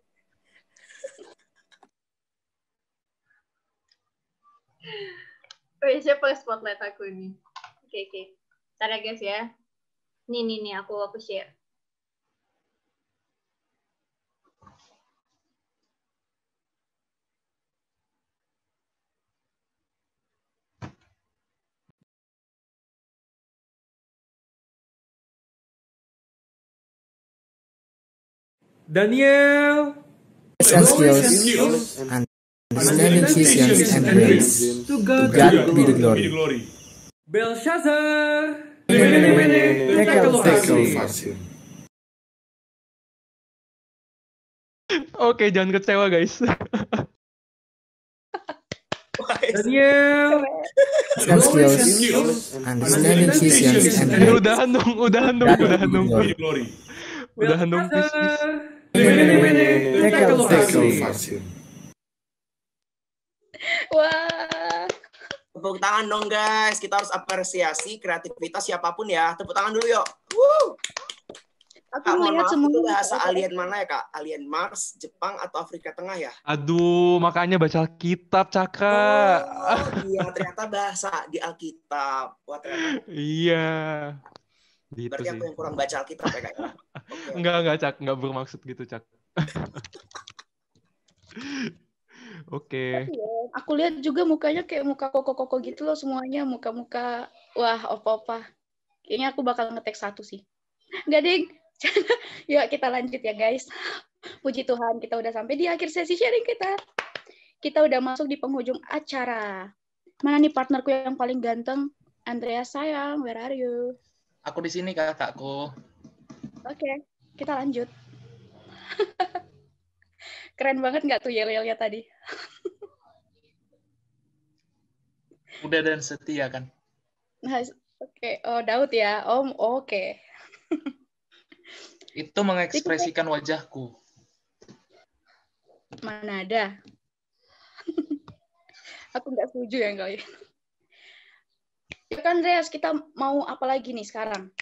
Siapa spotlight aku nih? Oke. Ntar ya guys ya. Nih, aku share. Daniel. And skills and understanding visions and dreams. To God be the glory. Belshazzar. Take a Oke, jangan kecewa guys. Daniel. And skills and understanding visions and dreams. Udahan dong. Udahan dong. Wah. Tepuk tangan dong guys. Kita harus apresiasi kreativitas siapapun ya. Tepuk tangan dulu yuk. Woo. Kak, mohon maaf, itu bahasa alien mana ya Kak? Alien Mars, Jepang, atau Afrika Tengah ya? Aduh, makanya baca Alkitab, Cakra. Oh iya, ternyata bahasa di Alkitab. Wah, ternyata. Iya. Gitu Berarti sih. aku yang kurang baca Alkitab ya Kak? Enggak, Cak. Enggak bermaksud gitu, Cak. Oke. Tapi ya, aku lihat juga mukanya kayak muka koko-koko gitu loh semuanya. Muka-muka, wah opa-opa. Kayaknya aku bakal ngetek satu sih. Enggak, ding. Yuk kita lanjut ya guys. Puji Tuhan kita udah sampai di akhir sesi sharing kita. Kita udah masuk di penghujung acara. Mana nih partnerku yang paling ganteng? Andrea sayang, where are you? Aku di sini kakakku. Oke, kita lanjut. Keren banget nggak tuh yel-yelnya tadi? Udah dan setia kan? Nice. Oke. Oh Daud ya, Om. Oke. Itu mengekspresikan wajahku. Mana ada? Aku nggak setuju ya kali. Ya kan, Andreas, kita mau apa lagi nih sekarang?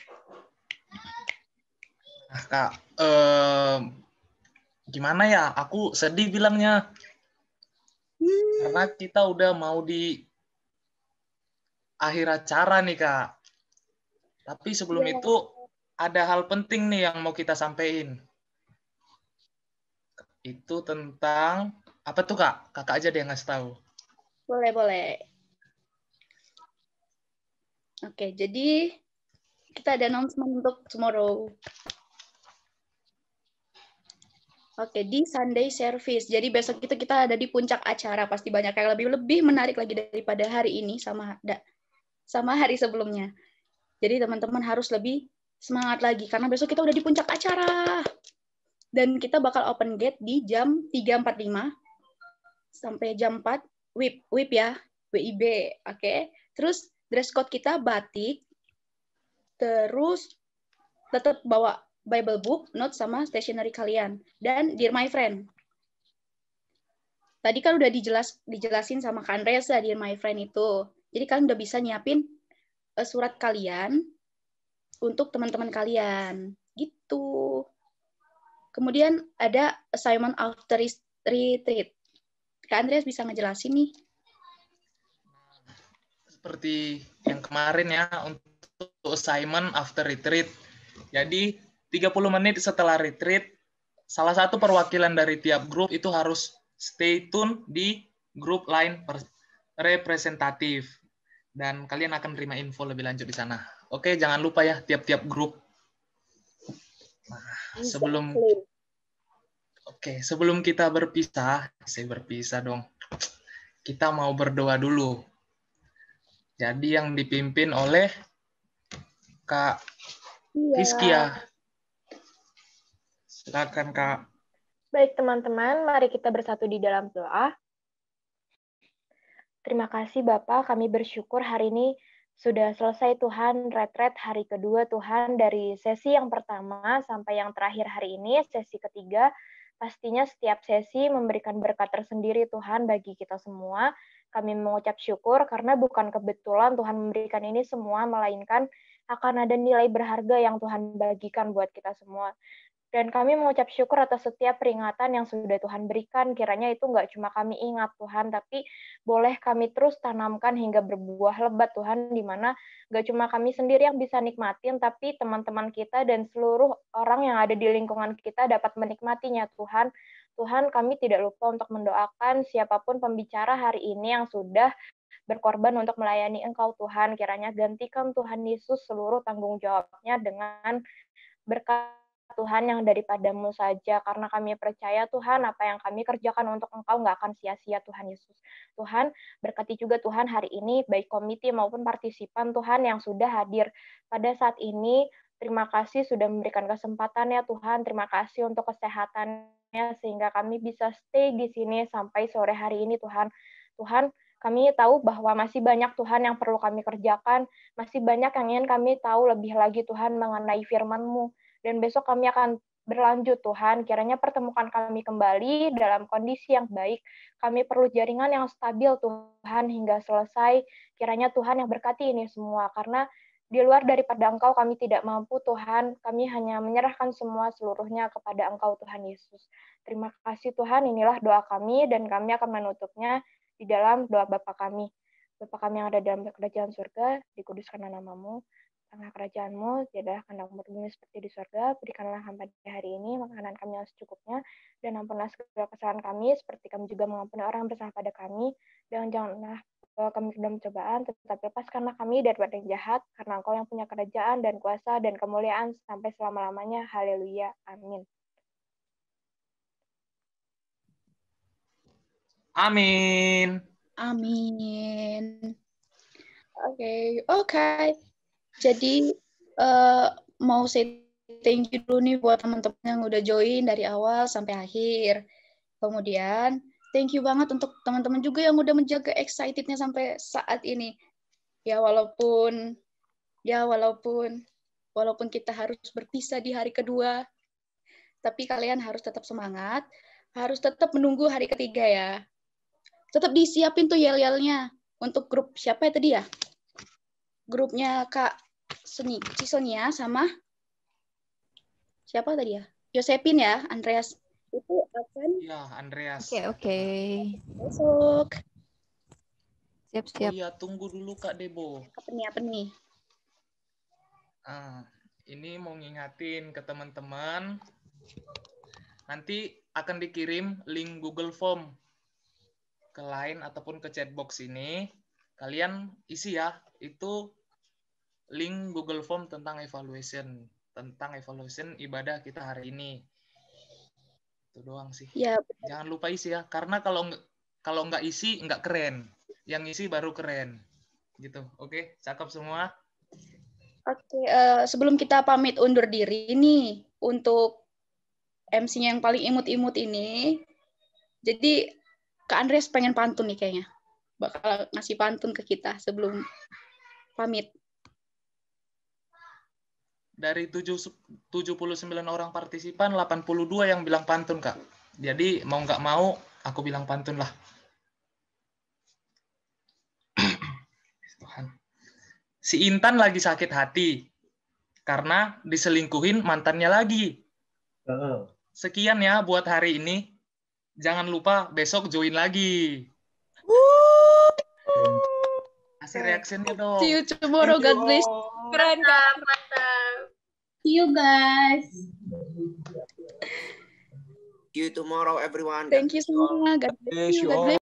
Nah, Kak, gimana ya? Aku sedih bilangnya. Karena kita udah mau di akhir acara nih, Kak. Tapi sebelum itu, ada hal penting nih yang mau kita sampaikan. Itu tentang, apa tuh Kak? Kakak aja deh yang ngasih tahu. Boleh. Oke, jadi kita ada announcement untuk tomorrow. Oke, di Sunday service. Jadi besok itu kita ada di puncak acara. Pasti banyak yang lebih menarik lagi daripada hari ini sama hari sebelumnya. Jadi teman-teman harus lebih semangat lagi karena besok kita udah di puncak acara. Dan kita bakal open gate di jam 3.45 sampai jam 4. WIB ya, WIB. Oke. Terus dress code kita batik. Terus tetap bawa Bible book, note sama stationery kalian. Dan Dear My Friend. Tadi kan udah dijelasin sama Kak Andreas ya, Dear My Friend itu. Jadi kalian udah bisa nyiapin surat kalian untuk teman-teman kalian. Gitu. Kemudian ada assignment after retreat. Kak Andreas bisa ngejelasin nih. Seperti yang kemarin ya, untuk assignment after retreat. Jadi, 30 menit setelah retreat, salah satu perwakilan dari tiap grup itu harus stay tune di grup line representatif. Dan kalian akan terima info lebih lanjut di sana. Oke, jangan lupa ya, tiap-tiap grup. Nah, sebelum kita berpisah, saya berpisah dong. Kita mau berdoa dulu. Jadi yang dipimpin oleh Kak Rizkia. Silakan Kak. Baik teman-teman, mari kita bersatu di dalam doa. Terima kasih Bapak, kami bersyukur hari ini sudah selesai Tuhan, retret hari kedua Tuhan, dari sesi yang pertama sampai yang terakhir hari ini, sesi ketiga. Pastinya setiap sesi memberikan berkat tersendiri Tuhan bagi kita semua. Kami mengucap syukur karena bukan kebetulan Tuhan memberikan ini semua, melainkan akan ada nilai berharga yang Tuhan bagikan buat kita semua. Dan kami mengucap syukur atas setiap peringatan yang sudah Tuhan berikan. Kiranya itu nggak cuma kami ingat Tuhan, tapi boleh kami terus tanamkan hingga berbuah lebat Tuhan, di mana nggak cuma kami sendiri yang bisa nikmatin, tapi teman-teman kita dan seluruh orang yang ada di lingkungan kita dapat menikmatinya Tuhan. Tuhan, kami tidak lupa untuk mendoakan siapapun pembicara hari ini yang sudah berkorban untuk melayani Engkau Tuhan. Kiranya gantikan Tuhan Yesus seluruh tanggung jawabnya dengan berkat Tuhan yang daripada-Mu saja, karena kami percaya Tuhan apa yang kami kerjakan untuk Engkau nggak akan sia-sia Tuhan Yesus. Tuhan, berkati juga Tuhan hari ini, baik komite maupun partisipan Tuhan yang sudah hadir pada saat ini. Terima kasih sudah memberikan kesempatan ya Tuhan, terima kasih untuk kesehatannya sehingga kami bisa stay di sini sampai sore hari ini Tuhan. Tuhan, kami tahu bahwa masih banyak Tuhan yang perlu kami kerjakan, masih banyak yang ingin kami tahu lebih lagi Tuhan mengenai firman-Mu. Dan besok kami akan berlanjut Tuhan, kiranya pertemukan kami kembali dalam kondisi yang baik. Kami perlu jaringan yang stabil Tuhan hingga selesai. Kiranya Tuhan yang berkati ini semua, karena di luar daripada Engkau kami tidak mampu Tuhan, kami hanya menyerahkan semua seluruhnya kepada Engkau Tuhan Yesus. Terima kasih Tuhan, inilah doa kami dan kami akan menutupnya di dalam doa Bapa kami. Bapa kami yang ada dalam kerajaan surga, dikuduskanlah nama-Mu, datanglah kerajaan-Mu, jadilah kehendak-Mu di bumi seperti di surga. Berikanlah kami pada hari ini makanan kami yang secukupnya, dan ampunilah segala kesalahan kami, seperti kami juga mengampuni orang yang bersalah pada kami. Dan janganlah bawa kami ke dalam cobaan, tetapi lepaskanlah kami daripada yang jahat, karena Engkau yang punya kerajaan dan kuasa dan kemuliaan sampai selama-lamanya. Haleluya. Amin. Amin. Amin. Oke. Jadi mau say thank you dulu nih buat teman-teman yang udah join dari awal sampai akhir. Kemudian thank you banget untuk teman-teman juga yang udah menjaga excitednya sampai saat ini. Ya walaupun kita harus berpisah di hari kedua, tapi kalian harus tetap semangat, harus tetap menunggu hari ketiga ya. Tetap disiapin tuh yel-yelnya untuk grup siapa ya tadi ya? Grupnya Kak Cisonia sama siapa tadi ya? Yosepin ya, Andreas. Itu akan Ya, Andreas. Oke. Besok. Siap-siap. Oh iya, tunggu dulu Kak Debo. Apa nih? Ini mau ngingatin ke teman-teman. Nanti akan dikirim link Google Form ke Line ataupun ke chatbox ini. Kalian isi ya, itu link Google Form tentang evaluation ibadah kita hari ini. Itu doang sih. Ya, jangan lupa isi ya, karena kalau nggak isi nggak keren. Yang isi baru keren. Gitu. Oke, cakep semua. Oke, sebelum kita pamit undur diri nih untuk MC-nya yang paling imut-imut ini. Jadi Kak Andreas pengen pantun nih kayaknya. Bakal ngasih pantun ke kita sebelum pamit. Dari 79 orang partisipan, 82 yang bilang pantun, Kak. Jadi, mau nggak mau, aku bilang pantun lah. Si Intan lagi sakit hati, karena diselingkuhin mantannya lagi. Sekian ya buat hari ini. Jangan lupa besok join lagi. Kasih reactionnya dong. See you tomorrow, God bless. Keren, mantap. See you guys. See you tomorrow, everyone. Thank you semua. God bless you. God bless.